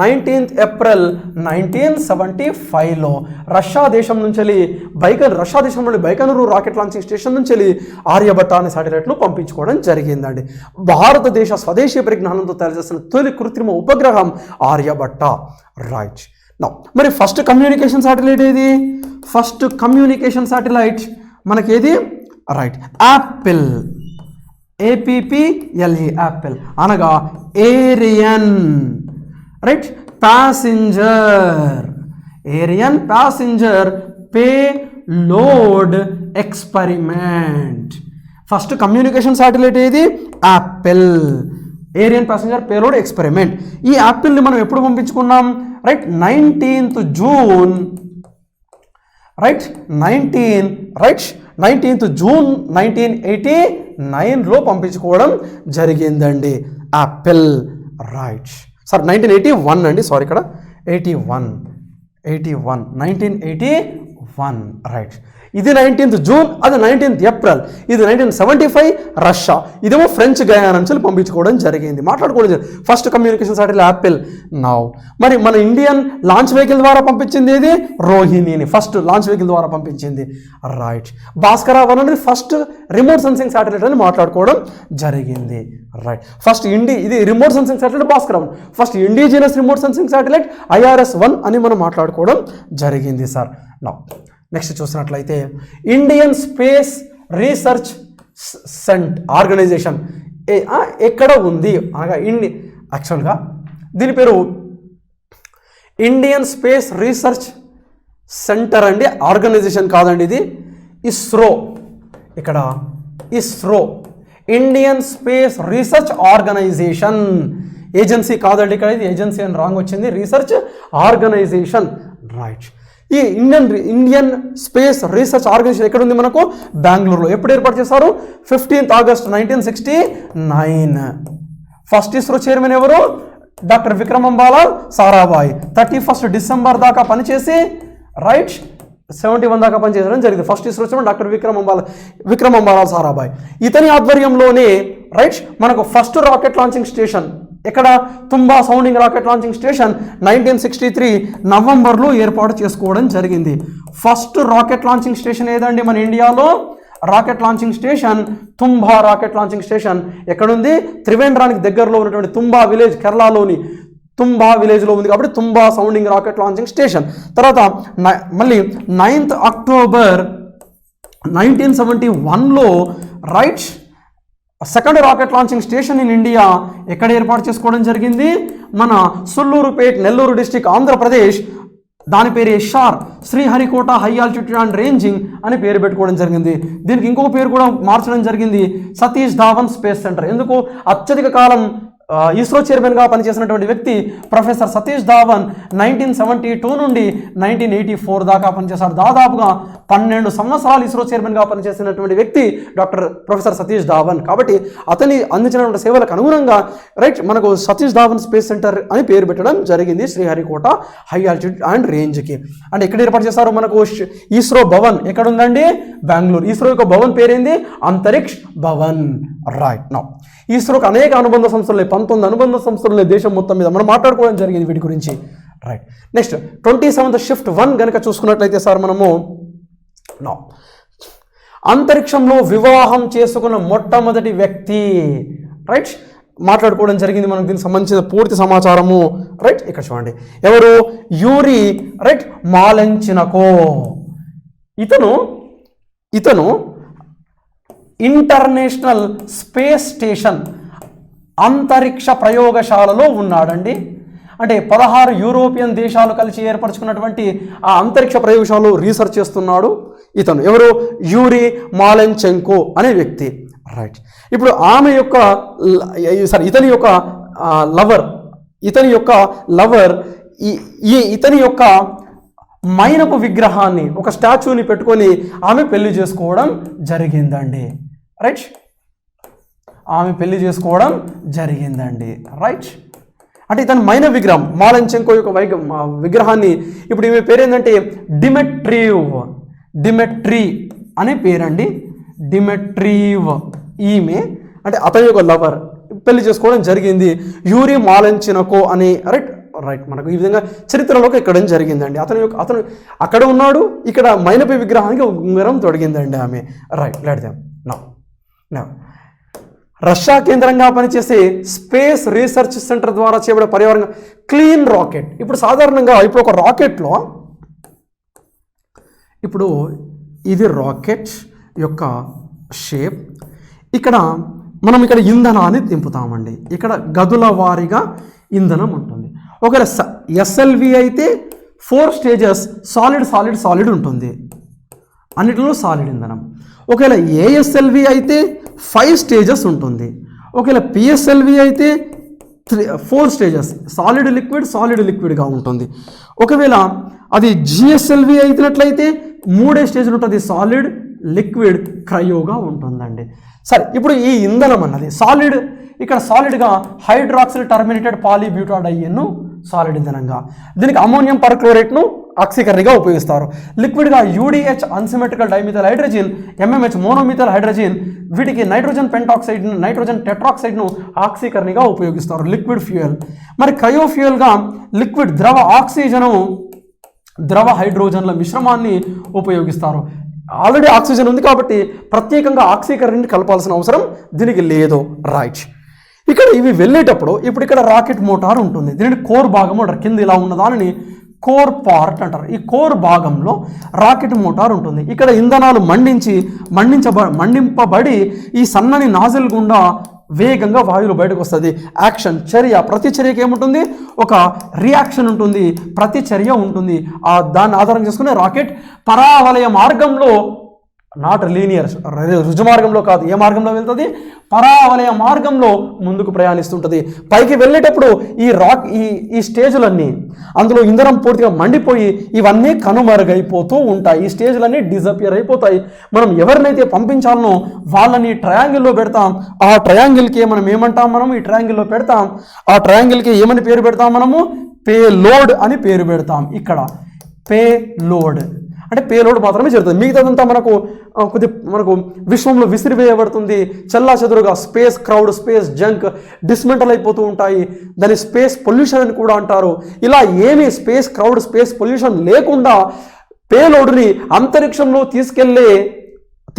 1975లో రష్యా దేశం నుంచి బైకనూరు రాకెట్ లాంచింగ్ స్టేషన్ నుంచి ఆర్యభట్ట అనే శాటిలైట్లు పంపించుకోవడం జరిగిందండి. భారతదేశ స్వదేశీ పరిజ్ఞానంతో తయారు చేసిన తొలి కృత్రిమ ఉపగ్రహం ఆర్యభట్ట. రైట్. మరి ఫస్ట్ కమ్యూనికేషన్ శాటిలైట్ ఏది? ఫస్ట్ కమ్యూనికేషన్ శాటిలైట్ మనకేది? రైట్, యాపిల్, APPLE, యాపిల్ అనగా Ariane. Right. Ariane passenger payload experiment. First communication satellite ఏది? APPLE, Ariane passenger payload experiment. ఈ యాపిల్ని మనం ఎప్పుడు పంపించుకున్నాం? రైట్, 19th జూన్ 1989లో పంపించుకోవడం జరిగిందండి యాపిల్. రైట్. సార్ 1981 అండి, సారీ ఇక్కడ 1981. రైట్. ఇది 19th జూన్, అది 19th ఏప్రిల్. ఇది 1975 రష్యా, ఇదేమో ఫ్రెంచ్ గయానా నుంచి పంపించుకోవడం జరిగింది, మాట్లాడుకోవడం జరిగింది. First communication satellite Apple. Now మరి మన ఇండియన్ లాంచ్ వెహికల్ ద్వారా పంపించింది ఏది? రోహిణిని ఫస్ట్ లాంచ్ వెహికల్ ద్వారా పంపించింది. రైట్. భాస్కర 1 అనేది ఫస్ట్ రిమోట్ సెన్సింగ్ శాటిలైట్ అని మాట్లాడుకోవడం జరిగింది. రైట్. ఫస్ట్ ఇది remote sensing satellite Bhaskara 1. First indigenous remote sensing satellite IRS-1 అని మనం మాట్లాడుకోవడం జరిగింది సార్. నౌ నెక్స్ట్ చూసినట్లయితే ఇండియన్ స్పేస్ రీసెర్చ్ ఆర్గనైజేషన్ ఎక్కడ ఉంది అనగా యాక్చువల్గా దీని పేరు ఇండియన్ స్పేస్ రీసెర్చ్ సెంటర్ అండి, ఆర్గనైజేషన్ కాదండి, ఇది ఇస్రో. ఇక్కడ ISRO Indian space research organisation, agency కాదండి, ఇక్కడ ఇది ఏజెన్సీ అని రాంగ్ వచ్చింది, రీసెర్చ్ ఆర్గనైజేషన్. రైట్. ఈ ఇండియన్ స్పేస్ రీసెర్చ్ ఆర్గనైజేషన్ ఎక్కడ ఉంది? మనకు బెంగళూరులో. ఎప్పుడు ఏర్పాటు చేశారు? 15th August 1969. First ISRO chairman ఎవరు? డాక్టర్ విక్రమంబాల సారాభాయ్. 31st డిసెంబర్ దాకా పనిచేసి రైట్ 71 దాకా పనిచేయడం జరిగింది. First ISRO chairman doctor విక్రమంబాల Sarabhai. ఇతని ఆధ్వర్యంలోనే రైట్ మనకు ఫస్ట్ రాకెట్ లాంచింగ్ స్టేషన్ ఇక్కడ తుంబా సౌండింగ్ రాకెట్ లాంచింగ్ స్టేషన్ 1963 నవంబర్లో ఏర్పాటు చేసుకోవడం జరిగింది. ఫస్ట్ రాకెట్ లాంచింగ్ స్టేషన్ ఏదండి మన ఇండియాలో? Rocket launching station Thumba rocket launching station ఎక్కడుంది? త్రివేంద్రానికి దగ్గరలో ఉన్నటువంటి తుంబా విలేజ్, కేరళలోని తుంబా విలేజ్లో ఉంది కాబట్టి Thumba sounding rocket launching station. తర్వాత మళ్ళీ 9th అక్టోబర్ 1971లో right second rocket launching station in India ఎక్కడ ఏర్పాటు చేసుకోవడం జరిగింది? మన సుల్లూరుపేట్, నెల్లూరు డిస్టిక్, ఆంధ్రప్రదేశ్ దాని పేరు SHAR, Sriharikota high altitude and ranging అని పేరు పెట్టుకోవడం జరిగింది. దీనికి ఇంకొక పేరు కూడా మార్చడం జరిగింది, సతీష్ ధావన్ స్పేస్ సెంటర్. ఎందుకు? అత్యధిక కాలం ఇస్రో చైర్మన్గా పనిచేసినటువంటి వ్యక్తి ప్రొఫెసర్ సతీష్ ధావన్ 1972 నుండి 1984 దాకా పనిచేశారు. దాదాపుగా 12 సంవత్సరాలు ఇస్రో చైర్మన్గా పనిచేసినటువంటి వ్యక్తి డాక్టర్ ప్రొఫెసర్ సతీష్ ధావన్. కాబట్టి అతని అందించినటువంటి సేవలకు అనుగుణంగా రైట్ మనకు సతీష్ ధావన్ స్పేస్ సెంటర్ అని పేరు పెట్టడం జరిగింది శ్రీహరికోట హై ఆల్టిట్యూడ్ అండ్ రేంజ్కి. అంటే ఎక్కడ ఏర్పాటు చేశారు? మనకు ఇస్రో భవన్ ఎక్కడ ఉందండి? బెంగళూరు. ఇస్రో యొక్క భవన్ పేరేంది? అంతరిక్ష్ భవన్. రైట్. నౌ ఇస్రోకి అనేక అనుబంధ సంస్థలు, 19 అనుబంధ సంస్థలు దేశం మొత్తం మీద మనం మాట్లాడుకోవడం జరిగింది వీటి గురించి. రైట్. నెక్స్ట్ 27th షిఫ్ట్ 1 కనుక చూసుకున్నట్లయితే సార్ మనము నో అంతరిక్షంలో వివాహం చేసుకున్న మొట్టమొదటి వ్యక్తి రైట్ మాట్లాడుకోవడం జరిగింది. మనకు దీనికి సంబంధించిన పూర్తి సమాచారము రైట్ ఇక్కడ చూడండి. ఎవరు? Yuri right Malenchenko. ఇతను ఇంటర్నేషనల్ స్పేస్ స్టేషన్ అంతరిక్ష ప్రయోగశాలలో ఉన్నాడండి. అంటే 16 యూరోపియన్ దేశాలు కలిసి ఏర్పరచుకున్నటువంటి ఆ అంతరిక్ష ప్రయోగశాలలో రీసెర్చ్ చేస్తున్నాడు ఇతను. ఎవరు? యూరి మాలెన్చెంకో అనే వ్యక్తి. రైట్. ఇప్పుడు ఇతని యొక్క లవర్ ఇతని యొక్క మైనపు విగ్రహాన్ని, ఒక స్టాచ్యూని పెట్టుకొని ఆమె పెళ్లి చేసుకోవడం జరిగిందండి. రైట్. ఆమె పెళ్లి చేసుకోవడం జరిగిందండి. రైట్. అంటే ఇతను మైన విగ్రహం మాలెన్చెంకో యొక్క విగ్రహాన్ని, ఇప్పుడు ఈమె పేరేంటంటే డిమెట్రీ అనే పేరండి. డిమెట్రీవ్. ఈమె అంటే అతని యొక్క లవర్ పెళ్లి చేసుకోవడం జరిగింది యూరి మాలెన్చెంకో అని. రైట్ మనకు ఈ విధంగా చరిత్రలోకి ఎక్కడం జరిగిందండి. అతను అక్కడ ఉన్నాడు, ఇక్కడ మైనపి విగ్రహానికి ఉంగరం తొడిగిందండి ఆమె. Right. Let them now Russia కేంద్రంగా పనిచేసే స్పేస్ రీసెర్చ్ సెంటర్ ద్వారా చేయబడే పర్యావరణ క్లీన్ రాకెట్. ఇప్పుడు సాధారణంగా ఇప్పుడు ఒక రాకెట్లో ఇప్పుడు ఇది రాకెట్ యొక్క షేప్. ఇక్కడ మనం ఇంధనాన్ని దింపుతామండి. ఇక్కడ గదుల వారీగా ఇంధనం ఉంటుంది. ఒకవేళ ఎస్ఎల్వి అయితే 4 స్టేజెస్ సాలిడ్ ఉంటుంది, అన్నిటిలో సాలిడ్ ఇంధనం. ఒకవేళ ఏఎస్ఎల్వి అయితే 5 స్టేజెస్ ఉంటుంది. ఒకవేళ పిఎస్ఎల్వి అయితే 4 స్టేజెస్ సాలిడ్ లిక్విడ్గా ఉంటుంది. ఒకవేళ అది జిఎస్ఎల్వి అయినట్లయితే 3 స్టేజ్లు ఉంటుంది, సాలిడ్ లిక్విడ్ క్రయోగా ఉంటుందండి. సరే, ఇప్పుడు ఈ ఇంధనం అన్నది సాలిడ్, ఇక్కడ సాలిడ్గా హైడ్రాక్సిల్ టర్మినేటెడ్ పాలీబ్యూటాడైన్ను సాలిడ్ ఇంధనంగా, దీనికి అమోనియం పర్క్లోరేట్ను ఆక్సీకరణగా ఉపయోగిస్తారు. లిక్విడ్గా యూడిహెచ్ అన్సిమెట్రికల్ డైమిథైల్ హైడ్రోజన్, ఎంఎంహెచ్ మోనోమిథైల్ హైడ్రోజన్, వీటికి నైట్రోజన్ పెంటాక్సైడ్, నైట్రోజన్ టెట్రాక్సైడ్ను ఆక్సీకరణగా ఉపయోగిస్తారు. Liquid fuel. మరి క్రయో ఫ్యూయల్గా లిక్విడ్ ద్రవ ఆక్సిజను, ద్రవ హైడ్రోజన్ల మిశ్రమాన్ని ఉపయోగిస్తారు. ఆల్రెడీ ఆక్సిజన్ ఉంది కాబట్టి ప్రత్యేకంగా ఆక్సీకరణని కలపాల్సిన అవసరం దీనికి లేదు. రైట్. ఇక్కడ ఇవి వెళ్ళేటప్పుడు ఇప్పుడు ఇక్కడ రాకెట్ మోటార్ ఉంటుంది. దీనిని కోర్ భాగం అంటారు. కింద ఇలా ఉన్న దానిని కోర్ పార్ట్ అంటారు. ఈ కోర్ భాగంలో రాకెట్ మోటార్ ఉంటుంది. ఇక్కడ ఇంధనాలు మండింపబడి ఈ సన్నని నాజిల్ గుండా వేగంగా వాయువులు బయటకు వస్తుంది. యాక్షన్, చర్య, ప్రతి చర్యకి ఏముంటుంది? ఒక రియాక్షన్ ఉంటుంది, ప్రతి చర్య ఉంటుంది. దాన్ని ఆధారం చేసుకునే రాకెట్ పరావలయ మార్గంలో, నాట్ లీనియర్, రుజు మార్గంలో కాదు, ఏ మార్గంలో వెళ్తుంది? పరావలయ మార్గంలో ముందుకు ప్రయాణిస్తుంటుంది. పైకి వెళ్ళేటప్పుడు ఈ స్టేజ్లన్నీ, అందులో ఇంధనం పూర్తిగా మండిపోయి ఇవన్నీ కనుమరుగైపోతూ ఉంటాయి. ఈ స్టేజ్లన్నీ డిజపియర్ అయిపోతాయి. మనం ఎవరినైతే పంపించాలనో వాళ్ళని ట్రయాంగిల్లో పెడతాం. ఆ ట్రయాంగిల్కి మనం ఏమంటాం? మనం ఈ ట్రయాంగిల్లో పెడతాం. ఆ ట్రయాంగిల్కి ఏమని పేరు పెడతాం? మనము పేలోడ్ అని పేరు పెడతాం. ఇక్కడ పేలోడ్ అంటే పేలోడ్ మాత్రమే జరుగుతుంది. మిగతాదంతా మనకు విశ్వంలో విసిరివేయబడుతుంది. చెల్లా చెదురుగా space crowd, space junk dismantle అయిపోతూ ఉంటాయి. దాన్ని స్పేస్ పొల్యూషన్ అని కూడా అంటారు. ఇలా ఏమీ స్పేస్ క్రౌడ్, స్పేస్ పొల్యూషన్ లేకుండా పేలోడ్ని అంతరిక్షంలో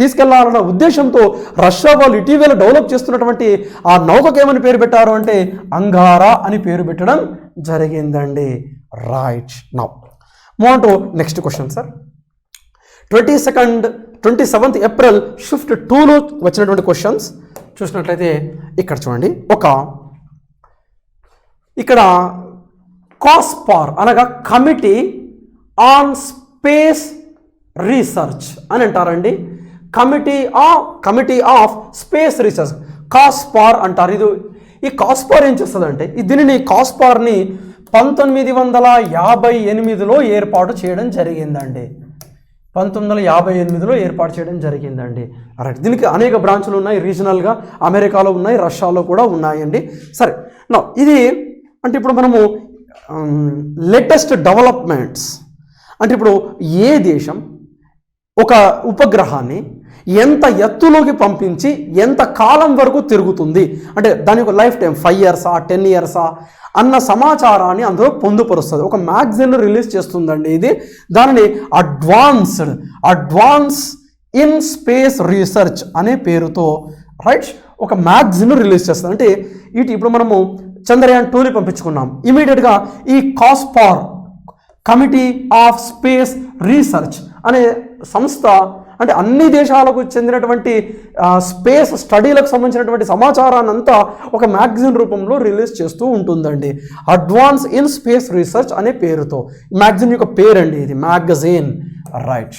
తీసుకెళ్లాలన్న ఉద్దేశంతో రష్యా వాళ్ళు ఇటీవల డెవలప్ చేస్తున్నటువంటి ఆ నౌకకు ఏమని పేరు పెట్టారు అంటే అంగారా అని పేరు పెట్టడం జరిగిందండి. Right. Now move on to next question sir. 27th April shift 2లో వచ్చినటువంటి క్వశ్చన్స్ చూసినట్లయితే ఇక్కడ చూడండి. ఇక్కడ కాస్పార్ అనగా కమిటీ ఆన్ స్పేస్ రీసెర్చ్ అని అంటారండి. కమిటీ ఆఫ్ స్పేస్ రీసెర్చ్, కాస్పార్ అంటారు. ఈ కాస్పార్ ఏం చేస్తుందంటే దీనిని కాస్పార్ని 1958లో ఏర్పాటు చేయడం జరిగిందండి. 1958లో ఏర్పాటు చేయడం జరిగిందండి. రైట్. దీనికి అనేక బ్రాంచ్లు ఉన్నాయి. రీజనల్గా అమెరికాలో ఉన్నాయి, రష్యాలో కూడా ఉన్నాయండి. సరే, ఇది అంటే ఇప్పుడు మనము లేటెస్ట్ డెవలప్మెంట్స్ అంటే ఇప్పుడు ఏ దేశం ఒక ఉపగ్రహాన్ని ఎంత ఎత్తులోకి పంపించి ఎంత కాలం వరకు తిరుగుతుంది అంటే దాని యొక్క లైఫ్ టైం 5 ఇయర్సా 10 ఇయర్సా అన్న సమాచారాన్ని అందులో పొందుపరుస్తుంది. ఒక మ్యాగజైన్ రిలీజ్ చేస్తుందండి ఇది. దానిని అడ్వాన్స్ ఇన్ స్పేస్ రీసెర్చ్ అనే పేరుతో రైట్ ఒక మ్యాగజైన్ రిలీజ్ చేస్తుంది. అంటే ఇప్పుడు మనము చంద్రయాన్ 2ని పంపించుకున్నాం. ఇమీడియట్గా ఈ కాస్పార్, కమిటీ ఆఫ్ స్పేస్ రీసెర్చ్ అనే సంస్థ అంటే అన్ని దేశాలకు చెందినటువంటి స్పేస్ స్టడీలకు సంబంధించినటువంటి సమాచారాన్ని అంతా ఒక మ్యాగజైన్ రూపంలో రిలీజ్ చేస్తూ ఉంటుందండి. అడ్వాన్స్ ఇన్ స్పేస్ రీసెర్చ్ అనే పేరుతో. మ్యాగజైన్ యొక్క పేరండి ఇది, మ్యాగజైన్. రైట్,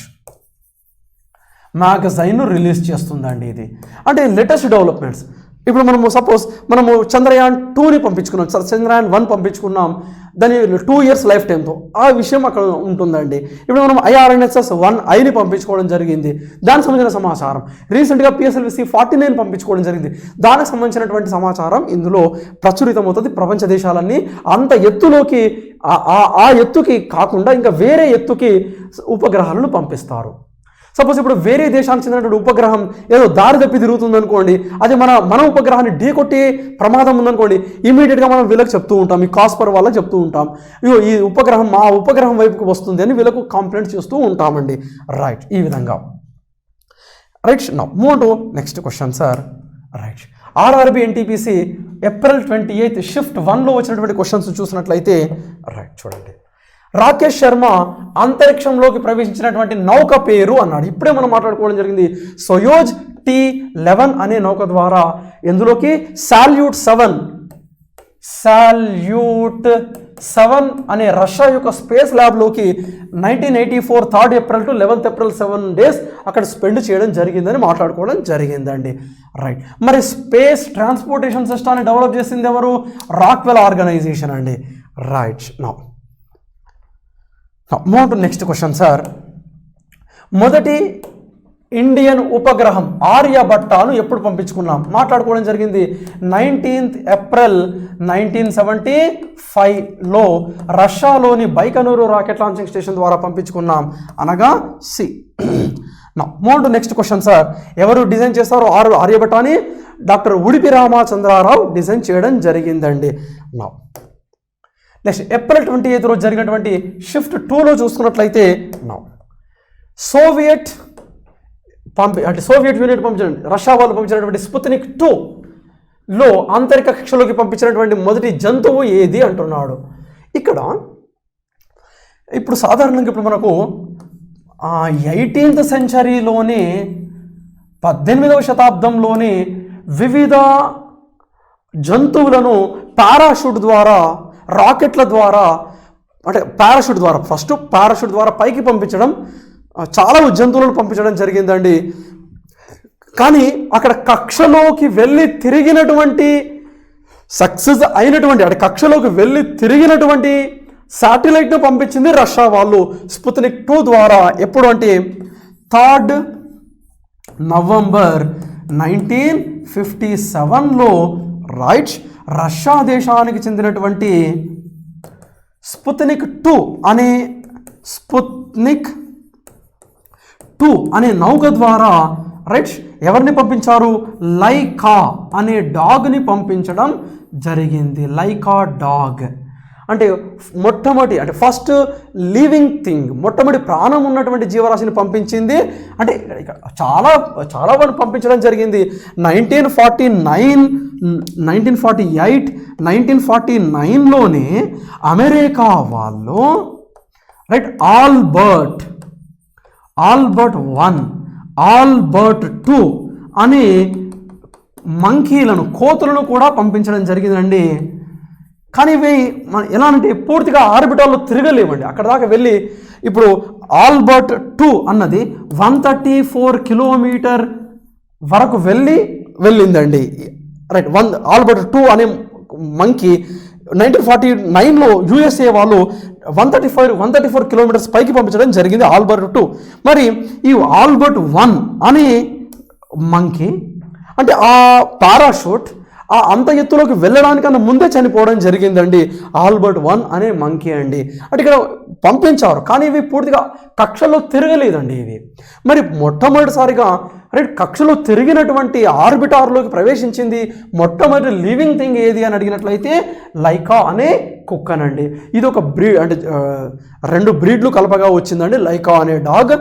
మ్యాగజైన్ రిలీజ్ చేస్తుందండి ఇది. అంటే లేటెస్ట్ డెవలప్మెంట్స్. ఇప్పుడు మనము చంద్రయాన్ 2ని పంపించుకున్నాం, చంద్రయాన్ 1 పంపించుకున్నాం. దాని 2 ఇయర్స్ లైఫ్ టైంతో ఆ విషయం అక్కడ ఉంటుందండి. ఇప్పుడు మనం IRNSS 1I పంపించుకోవడం జరిగింది, దానికి సంబంధించిన సమాచారం. రీసెంట్గా PSLV C-49 పంపించుకోవడం జరిగింది, దానికి సంబంధించినటువంటి సమాచారం ఇందులో ప్రచురితమవుతుంది. ప్రపంచ దేశాలన్నీ అంత ఎత్తులోకి ఆ ఎత్తుకి కాకుండా ఇంకా వేరే ఎత్తుకి ఉపగ్రహాలను పంపిస్తారు. సపోజ్ ఇప్పుడు వేరే దేశానికి చెందినటువంటి ఉపగ్రహం ఏదో దారి తప్పి తిరుగుతుంది అనుకోండి, అది మన ఉపగ్రహాన్ని ఢీకొట్టే ప్రమాదం ఉందనుకోండి, ఇమీడియట్గా మనం వీళ్ళకి చెప్తూ ఉంటాం, ఈ కాస్పర్ వాళ్ళకి చెప్తూ ఉంటాం, ఇగో ఈ ఉపగ్రహం మా ఉపగ్రహం వైపుకి వస్తుంది అని వీళ్ళకు కంప్లైంట్ చేస్తూ ఉంటామండి. రైట్, ఈ విధంగా. Right, now move to next question sir. Right, RRB NTPC April 28 shift 1లో వచ్చినటువంటి క్వశ్చన్స్ చూసినట్లయితే రైట్ చూడండి. రాకేష్ శర్మ అంతరిక్షంలోకి ప్రవేశించినటువంటి నౌక పేరు అన్నాడు. ఇప్పుడే మనం మాట్లాడుకోవడం జరిగింది. సోయూజ్ T-11 అనే నౌక ద్వారా ఎందులోకి సాల్యూట్ 7 అనే రష్యా యొక్క స్పేస్ ల్యాబ్లోకి 1984 3rd April to 11th April 7 days అక్కడ స్పెండ్ చేయడం జరిగిందని మాట్లాడుకోవడం జరిగిందండి. రైట్, మరి స్పేస్ ట్రాన్స్పోర్టేషన్ సిస్టాన్ని డెవలప్ చేసింది ఎవరు? రాక్వెల్ ఆర్గనైజేషన్ అండి. Right, now move to next question sir. మొదటి ఇండియన్ ఉపగ్రహం ఆర్యభట్టాను ఎప్పుడు పంపించుకున్నాం? మాట్లాడుకోవడం జరిగింది. 19th April 1975లో రష్యాలోని బైకనూరు రాకెట్ లాంచింగ్ స్టేషన్ ద్వారా పంపించుకున్నాం, అనగా C. Move to next question sir. ఎవరు డిజైన్ చేస్తారు ఆర్యభట్టాని? డాక్టర్ ఉడిపి రామచంద్రారావు డిజైన్ చేయడం జరిగిందండి. నెక్స్ట్ ఏప్రిల్ 28 రోజు జరిగినటువంటి షిఫ్ట్ 2లో చూసుకున్నట్లయితే సోవియట్ యూనిట్ పంపించండి, రష్యా వాళ్ళు పంపించినటువంటి స్పుత్నిక్ 2లో అంతరిక్ష కక్షలోకి పంపించినటువంటి మొదటి జంతువు ఏది అంటున్నాడు. ఇక్కడ ఇప్పుడు సాధారణంగా ఇప్పుడు మనకు 18th సెంచరీలోనే 18వ శతాబ్దంలోనే వివిధ జంతువులను పారాషూట్ ద్వారా, రాకెట్ల ద్వారా, అంటే పారాషూట్ ద్వారా పైకి పంపించడం, చాలా జంతువులను పంపించడం జరిగిందండి. కానీ అక్కడ కక్షలోకి వెళ్ళి తిరిగినటువంటి సక్సెస్ అయినటువంటి అంటే కక్షలోకి వెళ్ళి తిరిగినటువంటి శాటిలైట్ను పంపించింది రష్యా వాళ్ళు స్పుత్నిక్ 2 ద్వారా. ఎప్పుడు అంటే 3rd November 1957లో రైట్ రష్యా దేశానికి చెందినటువంటి స్పుత్నిక్ 2 అనే నౌక ద్వారా రైట్ ఎవరిని పంపించారు? లైకా అనే డాగ్ని పంపించడం జరిగింది. లైకా డాగ్ అంటే ఫస్ట్ లివింగ్ థింగ్, మొట్టమొదటి ప్రాణం ఉన్నటువంటి జీవరాశిని పంపించింది. అంటే చాలా వాళ్ళు పంపించడం జరిగింది. 1948, 1949లోనే అమెరికా వాళ్ళు రైట్ ఆల్బర్ట్ 1, ఆల్బర్ట్ 2 అనే మంకీలను, కోతులను కూడా పంపించడం జరిగిందండి. కానీ ఇవి ఎలా అంటే పూర్తిగా ఆర్బిటాల్లో తిరగలేవండి. అక్కడ దాకా వెళ్ళి ఇప్పుడు ఆల్బర్ట్ 2 అన్నది 134 కిలోమీటర్ వరకు వెళ్ళిందండి. రైట్. ఆల్బర్ట్ 2 అనే మంకీ 1949లో యూఎస్ఏ వాళ్ళు 134 కిలోమీటర్స్ పైకి పంపించడం జరిగింది ఆల్బర్ట్ 2. మరి ఈ ఆల్బర్ట్ 1 అనే మంకీ అంటే ఆ పారాషూట్ అంత ఎత్తులోకి వెళ్ళడానికన్నా ముందే చనిపోవడం జరిగిందండి ఆల్బర్ట్ 1 అనే మంకీ అండి. అంటే ఇక్కడ పంపించారు కానీ ఇవి పూర్తిగా కక్షలో తిరగలేదండి ఇవి. మరి మొట్టమొదటిసారిగా కక్షలో తిరిగినటువంటి ఆర్బిటార్లోకి ప్రవేశించింది మొట్టమొదటి లివింగ్ థింగ్ ఏది అని అడిగినట్లయితే లైకా అనే కుక్కనండి. ఇది ఒక బ్రీడ్, అంటే 2 బ్రీడ్లు కలపగా వచ్చిందండి లైకా అనే డాగ్.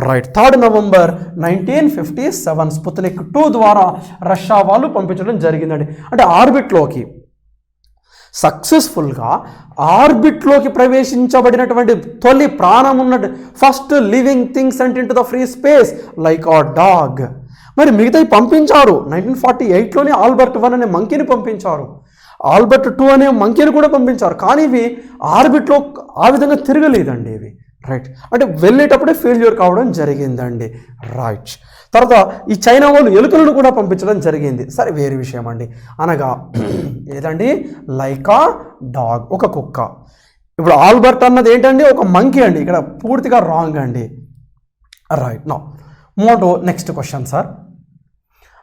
రైట్. 3 నవంబర్ 1957 స్పుత్నిక్ 2 ద్వారా రష్యా వాళ్ళు పంపించడం జరిగిందండి. అంటే ఆర్బిట్లోకి సక్సెస్ఫుల్గా ఆర్బిట్లోకి ప్రవేశించబడినటువంటి తొలి ప్రాణం ఉన్న first living thing sent into the free space Laika dog. మరి మిగతాయి పంపించారు. 1948లోనే ఆల్బర్ట్ 1 అనే మంకీని పంపించారు, ఆల్బర్ట్ 2 అనే మంకీని కూడా పంపించారు. కానీ ఇవి ఆర్బిట్లో ఆ విధంగా తిరగలేదండి ఇవి. రైట్. అంటే వెళ్ళేటప్పుడే ఫెయిల్యూర్ కావడం జరిగిందండి. రైట్. తర్వాత ఈ చైనా వాళ్ళు ఎలుకలను కూడా పంపించడం జరిగింది. సరే, వేరే విషయం అండి. అనగా ఏదండి లైకా డాగ్ ఒక కుక్క. ఇప్పుడు ఆల్బర్ట్ అన్నది ఏంటండి ఒక మంకీ అండి. ఇక్కడ పూర్తిగా రాంగ్ అండి. Right. Now move to next question sir.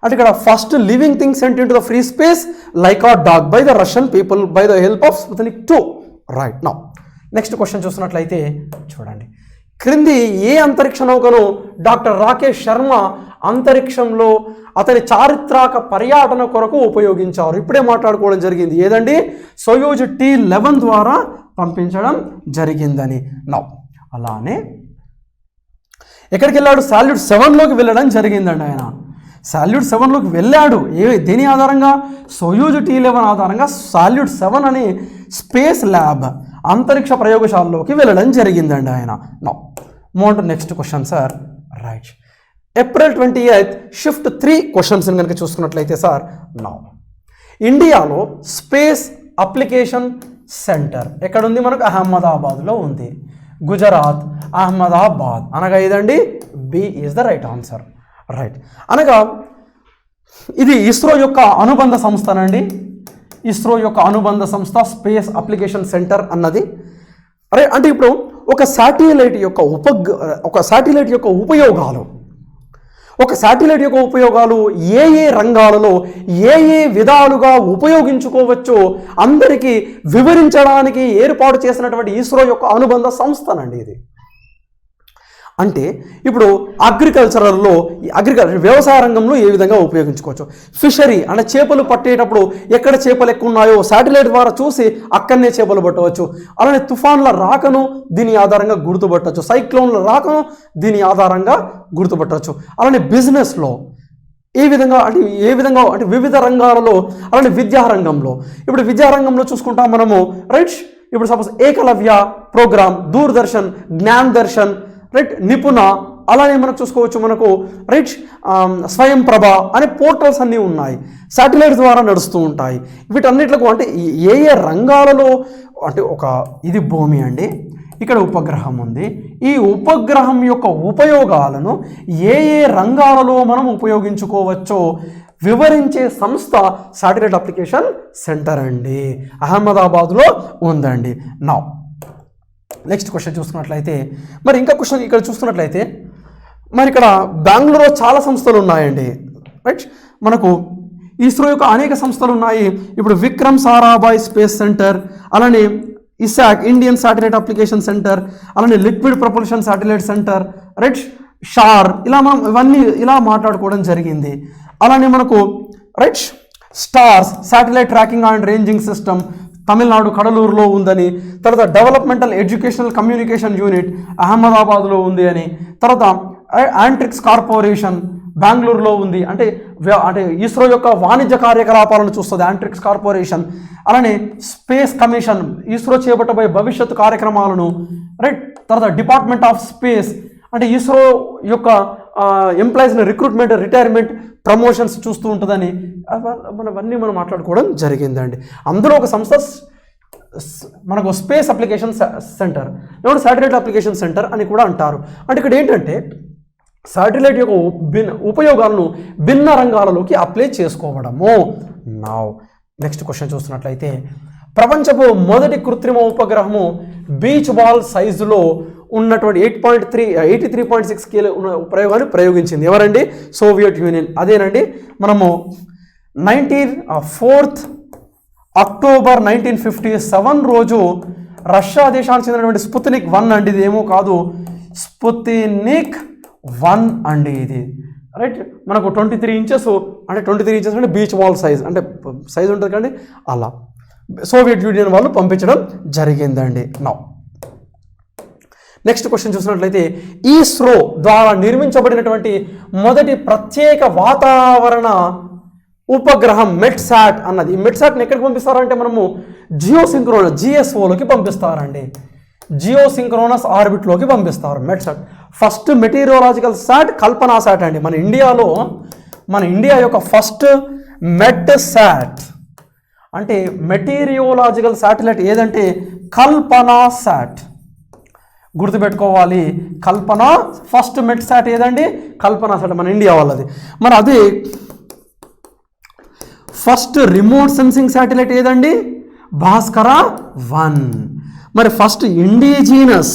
అంటే ఇక్కడ first living thing sent into the free space Laika dog by the Russian people by the help of Sputnik 2. Right. Now next question చూస్తున్నట్లయితే చూడండి. క్రింది ఏ అంతరిక్ష నౌకను డాక్టర్ రాకేష్ శర్మ అంతరిక్షంలో అతని చారిత్రక పర్యటన కొరకు ఉపయోగించారు? ఇప్పుడే మాట్లాడుకోవడం జరిగింది. ఏదండి సోయూజ్ T-11 ద్వారా పంపించడం జరిగిందని. నౌ అలానే ఎక్కడికి వెళ్ళాడు? సాల్యూట్ 7లోకి వెళ్ళడం జరిగిందండి. ఆయన సాల్యూట్ 7లోకి వెళ్ళాడు. దేని ఆధారంగా? సోయూజ్ T-11 ఆధారంగా సాల్యూట్ 7 అనే స్పేస్ ల్యాబ్ అంతరిక్ష ప్రయోగశాలలోకి వెళ్ళడం జరిగిందండి ఆయన. Now move to next question sir. Right. April 28 shift 3 questions కనుక చూసుకున్నట్లయితే సార్, నౌ ఇండియాలో స్పేస్ అప్లికేషన్ సెంటర్ ఎక్కడుంది? మనకు అహ్మదాబాద్లో ఉంది. గుజరాత్, అహ్మదాబాద్ అనగా ఇదండి B is the right answer. Right. అనగా ఇది ఇస్రో యొక్క అనుబంధ సంస్థనండి. ఇస్రో యొక్క అనుబంధ సంస్థ స్పేస్ అప్లికేషన్ సెంటర్ అన్నది. అరే అంటే ఇప్పుడు ఒక శాటిలైట్ యొక్క ఉపయోగాలు ఏ రంగాలలో ఏ విధాలుగా ఉపయోగించుకోవచ్చో అందరికీ వివరించడానికి ఏర్పాటు చేసినటువంటి ఇస్రో యొక్క అనుబంధ సంస్థనండి ఇది. అంటే ఇప్పుడు వ్యవసాయ రంగంలో ఏ విధంగా ఉపయోగించుకోవచ్చు, ఫిషరీ అంటే చేపలు పట్టేటప్పుడు ఎక్కడ చేపలు ఎక్కువ ఉన్నాయో శాటిలైట్ ద్వారా చూసి అక్కడనే చేపలు పట్టవచ్చు. అలానే తుఫాన్ల రాకను దీని ఆధారంగా గుర్తుపట్టవచ్చు, సైక్లోన్ల రాకను దీని ఆధారంగా గుర్తుపట్టవచ్చు. అలానే బిజినెస్లో ఏ విధంగా అంటే వివిధ రంగాలలో, అలానే విద్యారంగంలో. ఇప్పుడు విద్యారంగంలో చూసుకుంటాం మనము. రైట్. ఇప్పుడు suppose Ekalavya programme, Doordarshan, Gyan Darshan, right, Nipuna, అలానే మనకు చూసుకోవచ్చు. మనకు రైట్ స్వయం ప్రభ అనే పోర్టల్స్ అన్నీ ఉన్నాయి, శాటిలైట్ ద్వారా నడుస్తూ ఉంటాయి. వీటన్నిటికు అంటే ఏ రంగాలలో అంటే ఇది భూమి అండి, ఇక్కడ ఉపగ్రహం ఉంది. ఈ ఉపగ్రహం యొక్క ఉపయోగాలను ఏ రంగాలలో మనం ఉపయోగించుకోవచ్చో వివరించే సంస్థ శాటిలైట్ అప్లికేషన్ సెంటర్ అండి. అహ్మదాబాద్లో ఉందండి. నా నెక్స్ట్ క్వశ్చన్ చూసుకున్నట్లయితే, మరి ఇంకా క్వశ్చన్ ఇక్కడ చూసుకున్నట్లయితే, మరి ఇక్కడ బెంగళూరులో చాలా సంస్థలు ఉన్నాయండి. రైట్. మనకు ఇస్రో యొక్క అనేక సంస్థలు ఉన్నాయి. ఇప్పుడు విక్రమ్ సారాభాయ్ స్పేస్ సెంటర్, అలానే Isaac Indian satellite application centre, అలానే liquid propulsion satellite centre, right, SHAR, ఇలా మనం ఇవన్నీ ఇలా మాట్లాడుకోవడం జరిగింది. అలానే మనకు right stars satellite tracking and ranging system Tamil Nadu కడలూరులో ఉందని, తర్వాత డెవలప్మెంటల్ ఎడ్యుకేషనల్ కమ్యూనికేషన్ యూనిట్ అహ్మదాబాద్లో ఉంది అని, తర్వాత యాంట్రిక్స్ కార్పొరేషన్ బెంగళూరులో ఉంది. అంటే ఇస్రో యొక్క వాణిజ్య కార్యకలాపాలను చూస్తుంది యాంట్రిక్స్ కార్పొరేషన్. అలానే స్పేస్ కమిషన్ ఇస్రో చేపట్టబోయే భవిష్యత్తు కార్యక్రమాలను, రైట్. తర్వాత డిపార్ట్మెంట్ ఆఫ్ స్పేస్ అంటే ఇస్రో యొక్క ఎంప్లాయీస్ని రిక్రూట్మెంట్, రిటైర్మెంట్, ప్రమోషన్స్ చూస్తూ ఉంటుందని మనం మాట్లాడుకోవడం జరిగిందండి. అందులో ఒక సంస్థ మనకు స్పేస్ అప్లికేషన్ సెంటర్, లేకుంటే శాటిలైట్ అప్లికేషన్ సెంటర్ అని కూడా అంటారు. అంటే ఇక్కడ ఏంటంటే శాటిలైట్ యొక్క ఉపయోగాలను భిన్న రంగాలలోకి అప్లై చేసుకోవడము. నా నెక్స్ట్ క్వశ్చన్ చూస్తున్నట్లయితే ప్రపంచపు మొదటి కృత్రిమ ఉపగ్రహము బీచ్ బాల్ సైజులో ఉన్నటువంటి 83.6 కిలో ప్రయోగాన్ని ప్రయోగించింది. ఎవరండి? Soviet union. అదేనండి మనము 4th అక్టోబర్ 1957 రోజు రష్యా దేశానికి చెందినటువంటి స్పుత్నిక్ 1 అండి. ఇది ఏమో కాదు, స్పుత్నిక్ 1 అండి ఇది. రైట్, మనకు 23 ఇంచెస్ అంటే 23 ఇంచెస్ అంటే బీచ్ బాల్ సైజ్ అంటే సైజ్ ఉంటుంది కండి, అలా సోవియట్ యూనియన్ వాళ్ళు పంపించడం జరిగిందండి. నా నెక్స్ట్ క్వశ్చన్ చూసినట్లయితే ఇస్రో ద్వారా నిర్మించబడినటువంటి మొదటి ప్రత్యేక వాతావరణ ఉపగ్రహం మెట్సాట్ అన్నది. ఈ మెట్సాట్ని ఎక్కడికి పంపిస్తారంటే మనము జియోసింక్రోనస్ GSOలోకి పంపిస్తారండి. జియోసింక్రోనస్ ఆర్బిట్లోకి పంపిస్తారు మెట్సాట్. ఫస్ట్ మెటీరియోలాజికల్ శాట్ కల్పనా శాట్ అండి. మన ఇండియా యొక్క ఫస్ట్ మెట్ శాట్ అంటే మెటీరియోలాజికల్ శాటిలైట్ ఏదంటే కల్పనా శాట్. గుర్తుపెట్టుకోవాలి, కల్పన ఫస్ట్ మెట్ శాట్ ఏదండి? కల్పనా శాట్, మన ఇండియా వాళ్ళది. మరి అది ఫస్ట్ రిమోట్ సెన్సింగ్ శాటిలైట్ ఏదండి? భాస్కర 1. మరి first indigenous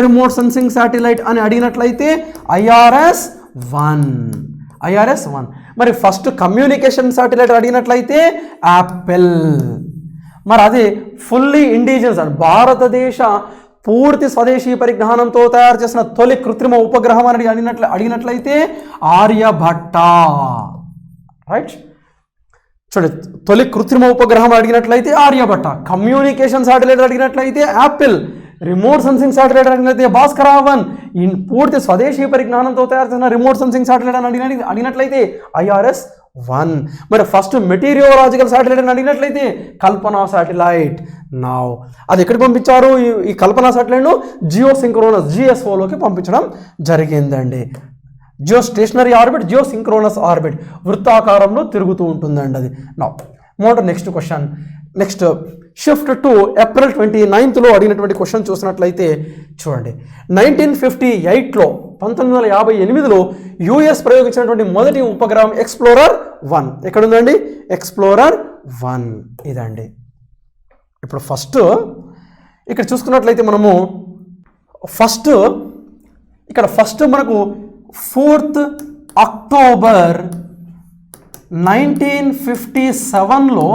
remote sensing satellite అని అడిగినట్లయితే IRS 1. మరి ఫస్ట్ కమ్యూనికేషన్ శాటిలైట్ అడిగినట్లయితే యాపిల్. మరి అది ఫుల్లీ ఇండిజినస్ అని భారతదేశ పూర్తి స్వదేశీ పరిజ్ఞానంతో తయారు చేసిన తొలి కృత్రిమ ఉపగ్రహం అని అడిగినట్లయితే ఆర్యభట్ట. రైట్, చూడండి, తొలి కృత్రిమ ఉపగ్రహం అడిగినట్లయితే ఆర్యభట్ట, కమ్యూనికేషన్ శాటిలైట్ అడిగినట్లయితే యాపిల్, రిమోట్ సెన్సింగ్ శాటిలైట్ అడిగినట్లయితే భాస్కర 1, పూర్తి స్వదేశీ పరిజ్ఞానంతో తయారు చేసిన రిమోట్ సెన్సింగ్ శాటిలైట్ అని అడిగినట్లయితే IRS 1. మరి ఫస్ట్ మెటీరియోలాజికల్ శాటిలైట్ అని అడిగినట్లయితే కల్పనా శాటిలైట్. నా అది ఎక్కడికి పంపించారు? ఈ కల్పనా శాటిలైట్ను జియోసింక్రోనస్ GSOలోకి పంపించడం జరిగిందండి. Geostationary orbit, geosynchronous orbit, వృత్తాకారంలో తిరుగుతూ ఉంటుందండి అది. నా next question. Next shift to April 29లో అడిగినటువంటి క్వశ్చన్ చూసినట్లయితే చూడండి, 1958లో US ప్రయోగించినటువంటి మొదటి ఉపగ్రహం ఎక్స్ప్లోరర్ 1 ఎక్కడుందండి? ఎక్స్ప్లోరర్ 1 ఇదండి. ఇప్పుడు ఫస్ట్ ఇక్కడ చూసుకున్నట్లయితే మనము ఫస్ట్ మనకు 4th అక్టోబర్ 1957లో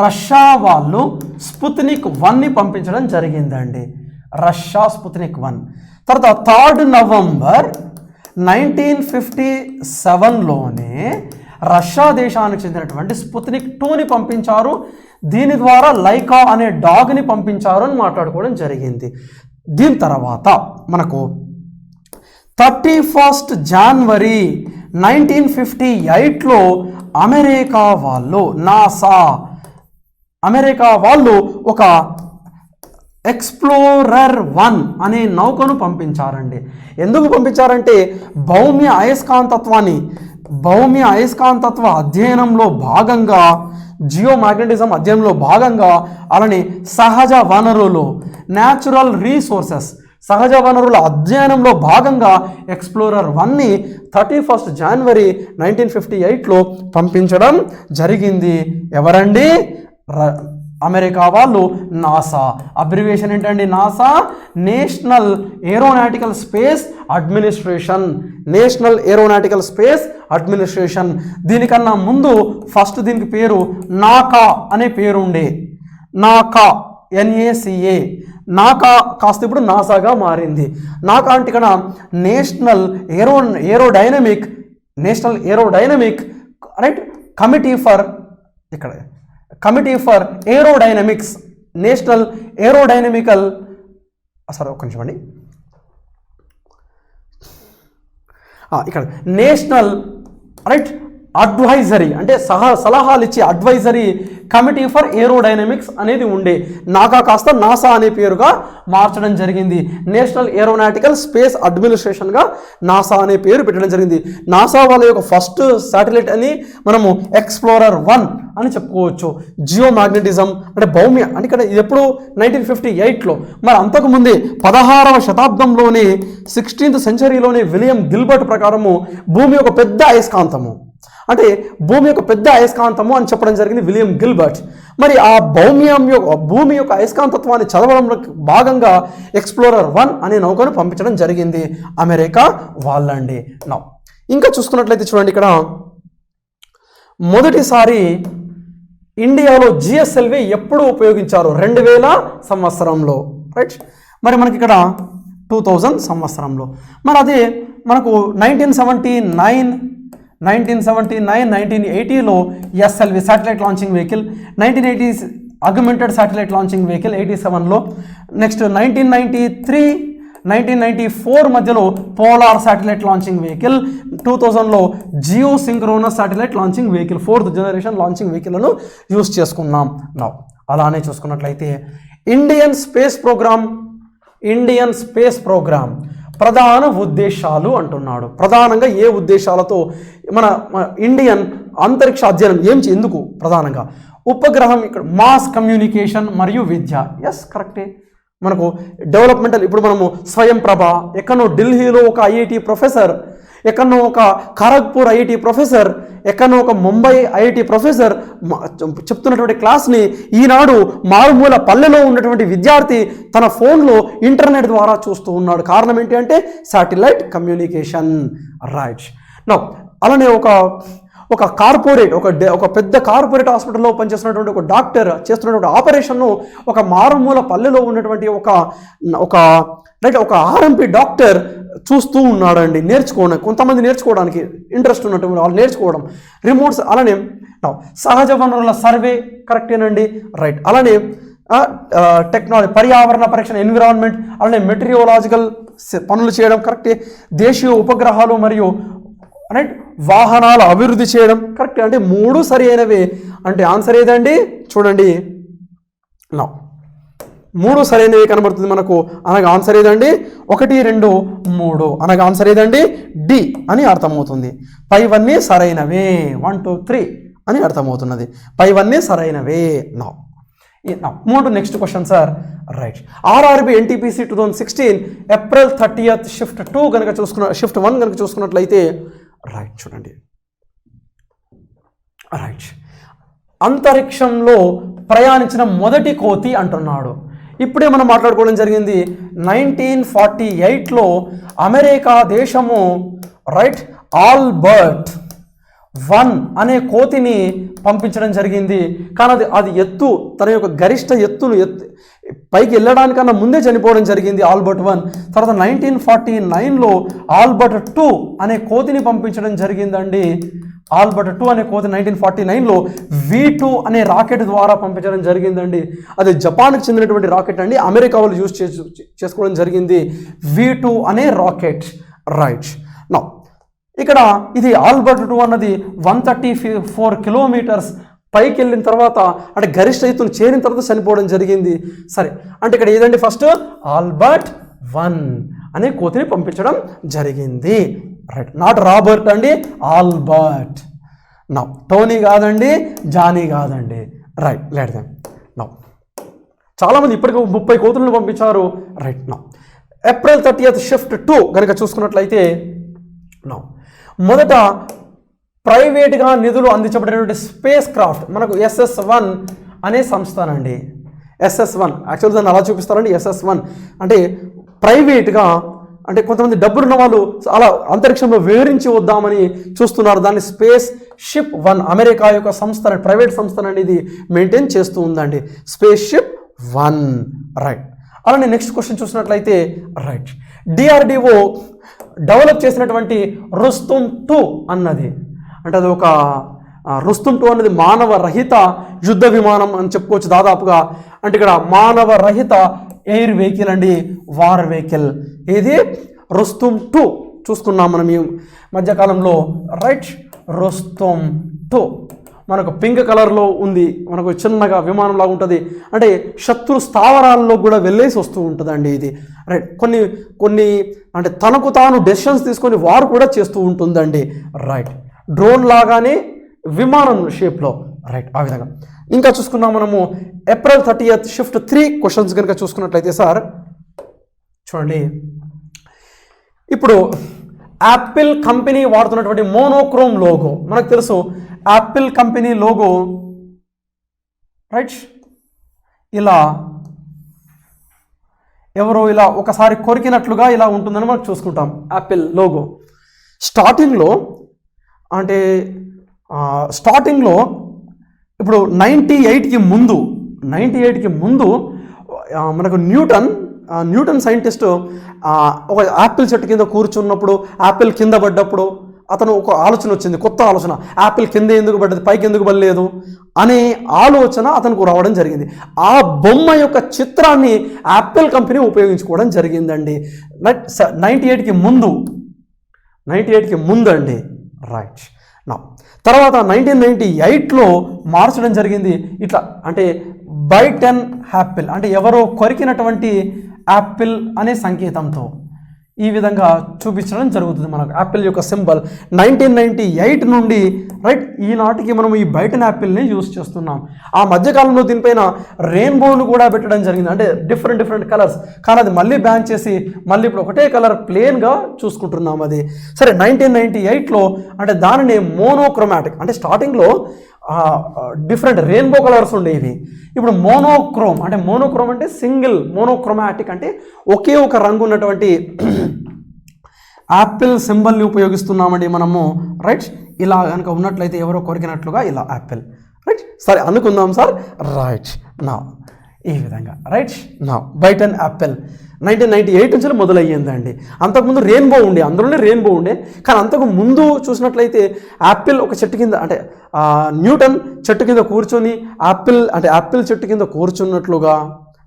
రష్యా వాళ్ళు స్పుత్నిక్ 1ని పంపించడం జరిగిందండి. Russia Sputnik 1. తర్వాత 3rd నవంబర్ 1957లోనే రష్యా దేశానికి చెందినటువంటి స్పుత్నిక్ 2ని పంపించారు. దీని ద్వారా లైకా అనే డాగ్ని పంపించారు అని మాట్లాడుకోవడం జరిగింది. దీని తర్వాత మనకు 31st జనవరి 1958లో అమెరికా వాళ్ళు ఒక ఎక్స్ప్లోరర్ 1 అనే నౌకను పంపించారండి. ఎందుకు పంపించారంటే భౌమ్య అయస్కాంతత్వ అధ్యయనంలో భాగంగా, జియోమాగ్నెటిజం అధ్యయనంలో భాగంగా, అలానే సహజ వనరులు న్యాచురల్ రీసోర్సెస్ సహజ వనరుల అధ్యయనంలో భాగంగా ఎక్స్ప్లోరర్ 1ని 31st జనవరి 1958లో పంపించడం జరిగింది. ఎవరండి? అమెరికా వాళ్ళు. నాసా. అబ్రివేషన్ ఏంటండి? NASA, national aeronautical space administration. దీనికన్నా ముందు ఫస్ట్ దీనికి పేరు నాకా అనే పేరు ఉండే. నాకా, NACA. నాకా కాస్త ఇప్పుడు నాసాగా మారింది. నాకా అంటే ఇక్కడ national aerodynamic right committee for aerodynamics, national aerodynamical, ఒక్క నిమిషం అండి, ఇక్కడ నేషనల్ రైట్ అడ్వైజరీ అంటే సలహాలు ఇచ్చే అడ్వైజరీ కమిటీ ఫర్ ఏరోడైనమిక్స్ అనేది ఉండే, నాకా కాస్త నాసా అనే పేరుగా మార్చడం జరిగింది. నేషనల్ ఏరోనాటికల్ స్పేస్ అడ్మినిస్ట్రేషన్గా నాసా అనే పేరు పెట్టడం జరిగింది. నాసా వాళ్ళ యొక్క ఫస్ట్ శాటిలైట్ అని మనము ఎక్స్ప్లోరర్ 1 అని చెప్పుకోవచ్చు. జియో మ్యాగ్నెటిజం అంటే భౌమ్య అంటే ఇక్కడ ఇది ఎప్పుడు 1958లో, మరి అంతకుముందే 16వ శతాబ్దంలోనే 16th సెంచరీలోనే విలియం గిల్బర్ట్ ప్రకారము భూమి ఒక పెద్ద అయస్కాంతము అంటే భూమి యొక్క పెద్ద అయస్కాంతము అని చెప్పడం జరిగింది విలియం గిల్బర్ట్. మరి ఆ భూమి యొక్క అయస్కాంతత్వాన్ని చదవడంలో భాగంగా ఎక్స్ప్లోరర్ 1 అనే నౌకను పంపించడం జరిగింది అమెరికా వాళ్ళండి. నా ఇంకా చూసుకున్నట్లయితే చూడండి, ఇక్కడ మొదటిసారి ఇండియాలో జిఎస్ఎల్వి ఎప్పుడు ఉపయోగించారు? 2000 సంవత్సరంలో, రైట్. మరి మనకి ఇక్కడ 2000 సంవత్సరంలో. మరి అదే మనకు 1979, 1980లో SLV satellite launching vehicle, 1980s augmented satellite launching vehicle 87లో, నెక్స్ట్ 1993, 1994 మధ్యలో పోలార్ శాటిలైట్ లాంచింగ్ వెహికల్, 2000లో geosynchronous satellite launching vehicle, 4th generation launching వెహికల్ను యూజ్ చేసుకున్నాం. నా అలానే చూసుకున్నట్లయితే ఇండియన్ స్పేస్ ప్రోగ్రామ్ ప్రధాన ఉద్దేశాలు అంటున్నాడు. ప్రధానంగా ఏ ఉద్దేశాలతో మన ఇండియన్ అంతరిక్ష అధ్యయనం ఎందుకు? ప్రధానంగా ఉపగ్రహం, ఇక్కడ మాస్ కమ్యూనికేషన్ మరియు విద్య. ఎస్ కరెక్టే. మనకు డెవలప్మెంటల్, ఇప్పుడు మనము స్వయం ప్రభ ఎక్కడో ఢిల్లీలో ఒక ఐఐటి ప్రొఫెసర్, ఎక్కడో ఒక ఖరగ్పూర్ ఐఐటి ప్రొఫెసర్, ఎక్కడో ఒక ముంబై ఐఐటి ప్రొఫెసర్ చెప్తున్నటువంటి క్లాస్ని ఈనాడు మారుమూల పల్లెలో ఉన్నటువంటి విద్యార్థి తన ఫోన్లో ఇంటర్నెట్ ద్వారా చూస్తూ ఉన్నాడు. కారణం ఏంటి అంటే శాటిలైట్ కమ్యూనికేషన్, రైట్. నౌ అలానే ఒక కార్పొరేట్ ఒక పెద్ద కార్పొరేట్ హాస్పిటల్లో పనిచేస్తున్నటువంటి ఒక డాక్టర్ చేస్తున్నటువంటి ఆపరేషన్ను ఒక మారుమూల పల్లెలో ఉన్నటువంటి ఒక ఆర్ఎంపీ డాక్టర్ చూస్తూ ఉన్నాడండి. కొంతమంది నేర్చుకోవడానికి ఇంట్రెస్ట్ ఉన్నటువంటి వాళ్ళు నేర్చుకోవడం, రిమోట్స్. అలానే సహజ వనరుల సర్వే కరెక్టేనండి, రైట్. అలానే టెక్నాలజీ, పర్యావరణ పరీక్ష, ఎన్విరాన్మెంట్, అలానే మెటీరియాలజికల్ పనులు చేయడం కరెక్టే. దేశీయ ఉపగ్రహాలు మరియు రైట్ వాహనాల అభివృద్ధి చేయడం కరెక్ట్. అంటే 3 సరి అయినవే. అంటే ఆన్సర్ ఏదండి? చూడండి, 3 సరైనవి కనబడుతుంది మనకు. అనగా ఆన్సర్ ఏదండి? 1, 2, 3 అనగా ఆన్సర్ ఏదండి? డి అని అర్థమవుతుంది. పైవన్నీ సరైనవే, 1, 2, 3 అని అర్థమవుతున్నది. పైవన్నీ సరైనవే. మూడు next question sir, right. RRB NTPC 2016 April 30th shift 2 కనుక షిఫ్ట్ 1 కనుక చూసుకున్నట్లయితే, రైట్ చూడండి, రైట్. అంతరిక్షంలో ప్రయాణించిన మొదటి కోతి అంటున్నాడు. ఇప్పుడే మనం మాట్లాడుకోవడం జరిగింది 1948లో అమెరికా దేశము రైట్ ఆల్బర్ట్ 1 అనే కోతిని పంపించడం జరిగింది. కానీ అది తన యొక్క గరిష్ట ఎత్తును పైకి వెళ్ళడానికన్నా ముందే చనిపోవడం జరిగింది ఆల్బర్ట్ 1. తర్వాత 1949లో ఆల్బర్ట్ 2 అనే కోతిని పంపించడం జరిగిందండి. ఆల్బర్ట్ 2 అనే కోతి 1949లో V2 అనే రాకెట్ ద్వారా పంపించడం జరిగిందండి. అది జపాన్కి చెందినటువంటి రాకెట్ అండి. అమెరికా వాళ్ళు యూజ్ చేసుకోవడం జరిగింది V2 అనే రాకెట్, రైట్. నౌ ఇక్కడ ఇది ఆల్బర్ట్ 2 అన్నది 134 కిలోమీటర్స్ పైకి వెళ్ళిన తర్వాత అంటే గరిష్ట ఎత్తును చేరిన తర్వాత చనిపోవడం జరిగింది. సరే, అంటే ఇక్కడ ఏదండి ఫస్ట్ ఆల్బర్ట్ 1 అనే కోతిని పంపించడం జరిగింది, రైట్. నాట్ రాబర్ట్ అండి, ఆల్బర్ట్. నా టోనీ కాదండి, జానీ కాదండి, రైట్. Let them. నా చాలామంది ఇప్పటికీ 30 కోతులను పంపించారు, రైట్. నా ఏప్రిల్ 30th షిఫ్ట్ 2 కనుక చూసుకున్నట్లయితే, నా మొదట ప్రైవేట్గా నిధులు అందించబడినటువంటి స్పేస్ క్రాఫ్ట్ మనకు SS1 అనే సంస్థనండి. SS1 యాక్చువల్ దాన్ని అలా చూపిస్తారండి. SS1 అంటే ప్రైవేట్గా, అంటే కొంతమంది డబ్బులున్న వాళ్ళు అలా అంతరిక్షంలో వివరించి వద్దామని చూస్తున్నారు. దాన్ని స్పేస్ షిప్ 1 అమెరికా యొక్క సంస్థ, ప్రైవేట్ సంస్థ అనేది మెయింటైన్ చేస్తూ ఉందండి, స్పేస్ షిప్ 1, రైట్. అలానే నెక్స్ట్ క్వశ్చన్ చూసినట్లయితే, రైట్, DRDO డెవలప్ చేసినటువంటి రుస్తుం 2 అన్నది, అంటే అది ఒక రుస్తుం 2 అనేది మానవ రహిత యుద్ధ విమానం అని చెప్పుకోవచ్చు దాదాపుగా. అంటే ఇక్కడ మానవ రహిత ఎయిర్ వెహికల్ అండి, వార్ వెహికల్. ఇది రుస్తుం 2 చూసుకున్నాం మనం ఈ మధ్యకాలంలో, రైట్. రోస్తోమ్ 2 మనకు పింక్ కలర్లో ఉంది, మనకు చిన్నగా విమానం లాగా ఉంటుంది, అంటే శత్రు స్థావరాల్లో కూడా వెళ్ళేసి వస్తూ ఉంటుందండి ఇది. రైట్, కొన్ని అంటే తనకు తాను డెసిషన్స్ తీసుకొని వారు కూడా చేస్తూ ఉంటుందండి. రైట్, డ్రోన్ లాగానే విమానం షేప్లో. రైట్, ఆ విధంగా. ఇంకా చూసుకున్నాం మనము ఏప్రిల్ 30th షిఫ్ట్ 3 క్వశ్చన్స్ కనుక చూసుకున్నట్లయితే సార్ చూడండి, ఇప్పుడు యాపిల్ కంపెనీ వాడుతున్నటువంటి మోనోక్రోమ్ లోగో మనకు తెలుసు. యాపిల్ కంపెనీ లోగో రైట్ ఇలా ఎవరో ఇలా ఒకసారి కొరికినట్లుగా ఇలా ఉంటుందని మనం చూసుకుంటాం. యాపిల్ లోగో స్టార్టింగ్లో ఇప్పుడు 98కి ముందు మనకు న్యూటన్ సైంటిస్ట్ ఒక యాపిల్ చెట్టు కింద కూర్చున్నప్పుడు యాపిల్ కింద పడ్డప్పుడు అతను ఒక ఆలోచన వచ్చింది, కొత్త ఆలోచన. యాపిల్ కింద ఎందుకు పడ్డది, పైకి ఎందుకు పడలేదు అనే ఆలోచన అతనికి రావడం జరిగింది. ఆ బొమ్మ యొక్క చిత్రాన్ని యాపిల్ కంపెనీ ఉపయోగించుకోవడం జరిగిందండి. 98కి ముందు అండి. రైట్, నా తర్వాత 1998లో మార్చడం జరిగింది. ఇట్లా అంటే బై 10 యాపిల్ అంటే ఎవరో కొరికినటువంటి యాపిల్ అనే సంకేతంతో ఈ విధంగా చూపించడం జరుగుతుంది. మనకు యాపిల్ యొక్క సింబల్ 1998 నుండి రైట్ ఈనాటికి మనం ఈ బయటన యాపిల్ని యూజ్ చేస్తున్నాం. ఆ మధ్యకాలంలో దీనిపైన రెయిన్బోను కూడా పెట్టడం జరిగింది, అంటే డిఫరెంట్ కలర్స్. కానీ అది మళ్ళీ బ్యాన్ చేసి మళ్ళీ ఇప్పుడు ఒకటే కలర్ ప్లేన్గా చూసుకుంటున్నాం అది. సరే, 1998లో అంటే దానిని మోనోక్రోమాటిక్ అంటే స్టార్టింగ్లో డిఫరెంట్ రెయిన్బో కలర్స్ ఉండేవి. ఇప్పుడు మోనోక్రోమ్ అంటే సింగిల్, మోనోక్రోమాటిక్ అంటే ఒకే ఒక రంగు ఉన్నటువంటి యాపిల్ సింబల్ని ఉపయోగిస్తున్నామండి మనము. రైట్, ఇలా కనుక ఉన్నట్లయితే ఎవరో కొరికినట్లుగా ఇలా యాపిల్. రైట్, సరే అనుకుందాం సార్. రైట్, నా ఈ విధంగా. రైట్, నా బై 10 యాపిల్ 1998 నుంచి మొదలయ్యిందండి. అంతకుముందు రెయిన్బో ఉండే, అందులోనే రెయిన్బో ఉండే. కానీ అంతకు ముందు చూసినట్లయితే యాపిల్ ఒక చెట్టు కింద అంటే న్యూటన్ చెట్టు కింద కూర్చొని యాపిల్ చెట్టు కింద కూర్చున్నట్లుగా,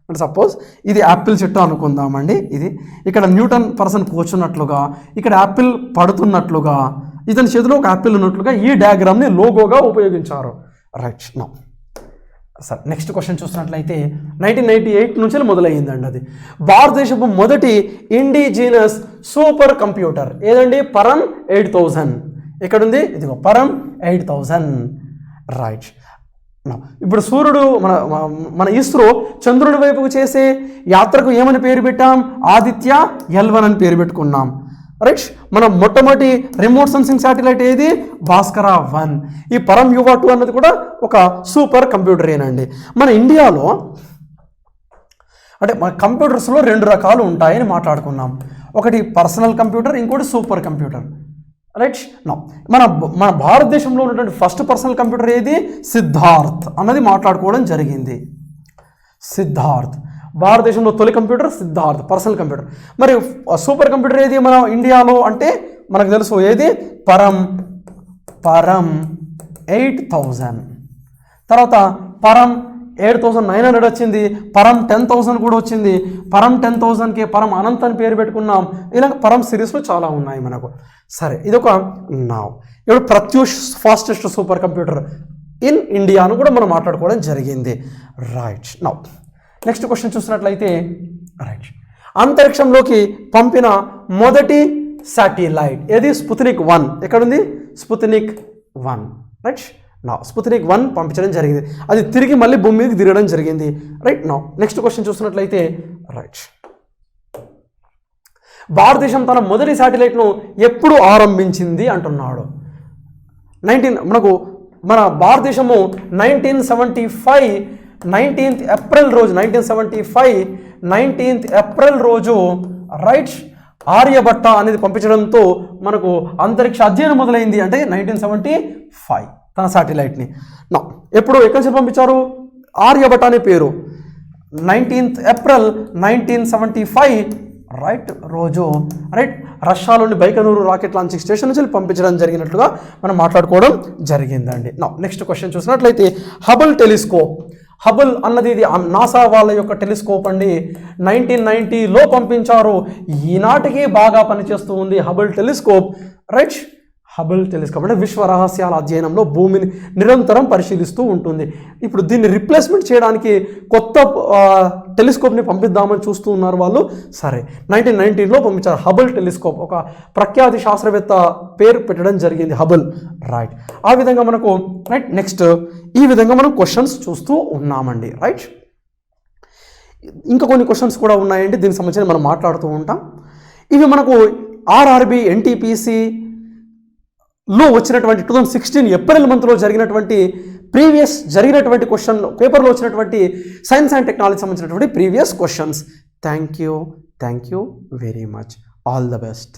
అంటే సపోజ్ ఇది యాపిల్ చెట్టు అనుకుందామండి. ఇది ఇక్కడ న్యూటన్ పర్సన్ కూర్చున్నట్లుగా, ఇక్కడ యాపిల్ పడుతున్నట్లుగా, ఇతని చేతిలో ఒక యాపిల్ ఉన్నట్లుగా ఈ డయాగ్రామ్ని లోగోగా ఉపయోగించారు. Right, now sir next question చూసినట్లయితే 1998 నుంచి మొదలయ్యిందండి. అది భారతదేశపు మొదటి ఇండిజినస్ సూపర్ కంప్యూటర్ ఏదండి? పరమ్ 8000. ఎక్కడుంది? ఇదిగో పరమ్ 8000. రైట్, ఇప్పుడు సూర్యుడు మన ఇస్రో చంద్రుడి వైపుకు చేసే యాత్రకు ఏమని పేరు పెట్టాం? ఆదిత్య L1 అని పేరు పెట్టుకున్నాం. రైట్, మన మొట్టమొదటి రిమోట్ సెన్సింగ్ శాటిలైట్ ఏది? భాస్కర 1. ఈ పరమ్ యువ 2 అన్నది కూడా ఒక సూపర్ కంప్యూటరేనండి. మన ఇండియాలో అంటే మన కంప్యూటర్స్లో 2 రకాలు ఉంటాయని మాట్లాడుకున్నాం. ఒకటి పర్సనల్ కంప్యూటర్, ఇంకోటి సూపర్ కంప్యూటర్. రైట్, మన భారతదేశంలో ఉన్నటువంటి ఫస్ట్ పర్సనల్ కంప్యూటర్ ఏది? సిద్ధార్థ్ అన్నది మాట్లాడుకోవడం జరిగింది. సిద్ధార్థ్ భారతదేశంలో తొలి కంప్యూటర్ సిద్ధార్థ్ పర్సనల్ కంప్యూటర్. మరి సూపర్ కంప్యూటర్ ఏది మన ఇండియాలో అంటే మనకు తెలుసు ఏది? పరమ్ 8000. తర్వాత పరమ్ 8900 వచ్చింది, పరమ్ 10000 కూడా వచ్చింది. పరమ్ 10000కి పరమ్ అనంత్ అని పేరు పెట్టుకున్నాం. ఇలాగ పరమ్ సిరీస్లో చాలా ఉన్నాయి మనకు. సరే, ఇదొక ఇప్పుడు Pratyush fastest super computer in India అని కూడా మనం మాట్లాడుకోవడం జరిగింది. రైట్, నౌ నెక్స్ట్ క్వశ్చన్ చూసినట్లయితే రైట్ అంతరిక్షంలోకి పంపిన మొదటి శాటిలైట్ ఏది? స్పుత్నిక్ 1. ఎక్కడుంది? స్పుత్నిక్ 1. రైట్, నా స్పుత్నిక్ 1 పంపించడం జరిగింది. అది తిరిగి మళ్ళీ భూమి మీదకి తిరగడం జరిగింది. రైట్, నా నెక్స్ట్ క్వశ్చన్ చూసినట్లయితే రైట్ భారతదేశం తన మొదటి శాటిలైట్ను ఎప్పుడు ఆరంభించింది అంటున్నాడు. మన భారతదేశము 1975 19th ఏప్రిల్ రోజు 1975 ఏప్రిల్ రోజు రైట్ ఆర్యభట్ట అనేది పంపించడంతో మనకు అంతరిక్ష అధ్యయనం మొదలైంది. అంటే 1975 తన శాటిలైట్ని ఎక్కడి నుంచి పంపించారు? ఆర్యభట్ట అనే పేరు 19th ఏప్రిల్ 1975 రైట్ రోజు రైట్ రష్యాలోని బైకనూరు రాకెట్ లాంచింగ్ స్టేషన్ నుంచి పంపించడం జరిగినట్లుగా మనం మాట్లాడుకోవడం జరిగిందండి. నెక్స్ట్ క్వశ్చన్ చూసినట్లయితే హబుల్ టెలిస్కోప్. హబుల్ అన్నది ఇది నాసా వాళ్ళ యొక్క టెలిస్కోప్ అండి. 1990లో పంపించారు. ఈనాటికి బాగా పనిచేస్తూ ఉంది Hubble telescope. Right, Hubble telescope అంటే విశ్వ రహస్యాల అధ్యయనంలో భూమిని నిరంతరం పరిశీలిస్తూ ఉంటుంది. ఇప్పుడు దీన్ని రిప్లేస్మెంట్ చేయడానికి కొత్త టెలిస్కోప్ని పంపిద్దామని చూస్తూ ఉన్నారు వాళ్ళు. సరే 1919లో పంపించారు హబుల్ టెలిస్కోప్. ఒక ప్రఖ్యాతి శాస్త్రవేత్త పేరు పెట్టడం జరిగింది హబుల్. రైట్, ఆ విధంగా మనకు రైట్ నెక్స్ట్ ఈ విధంగా మనం క్వశ్చన్స్ చూస్తూ ఉన్నామండి. రైట్, ఇంకా కొన్ని క్వశ్చన్స్ కూడా ఉన్నాయండి, దీనికి సంబంధించి మనం మాట్లాడుతూ ఉంటాం. ఇవి మనకు ఆర్ఆర్బి ఎన్టీపీసీలో వచ్చినటువంటి 2016 ఏప్రిల్ మంత్లో జరిగినటువంటి ప్రీవియస్ జరిగినటువంటి క్వశ్చన్ పేపర్లో వచ్చినటువంటి సైన్స్ అండ్ టెక్నాలజీ సంబంధించినటువంటి previous questions. Thank you very much. All the best.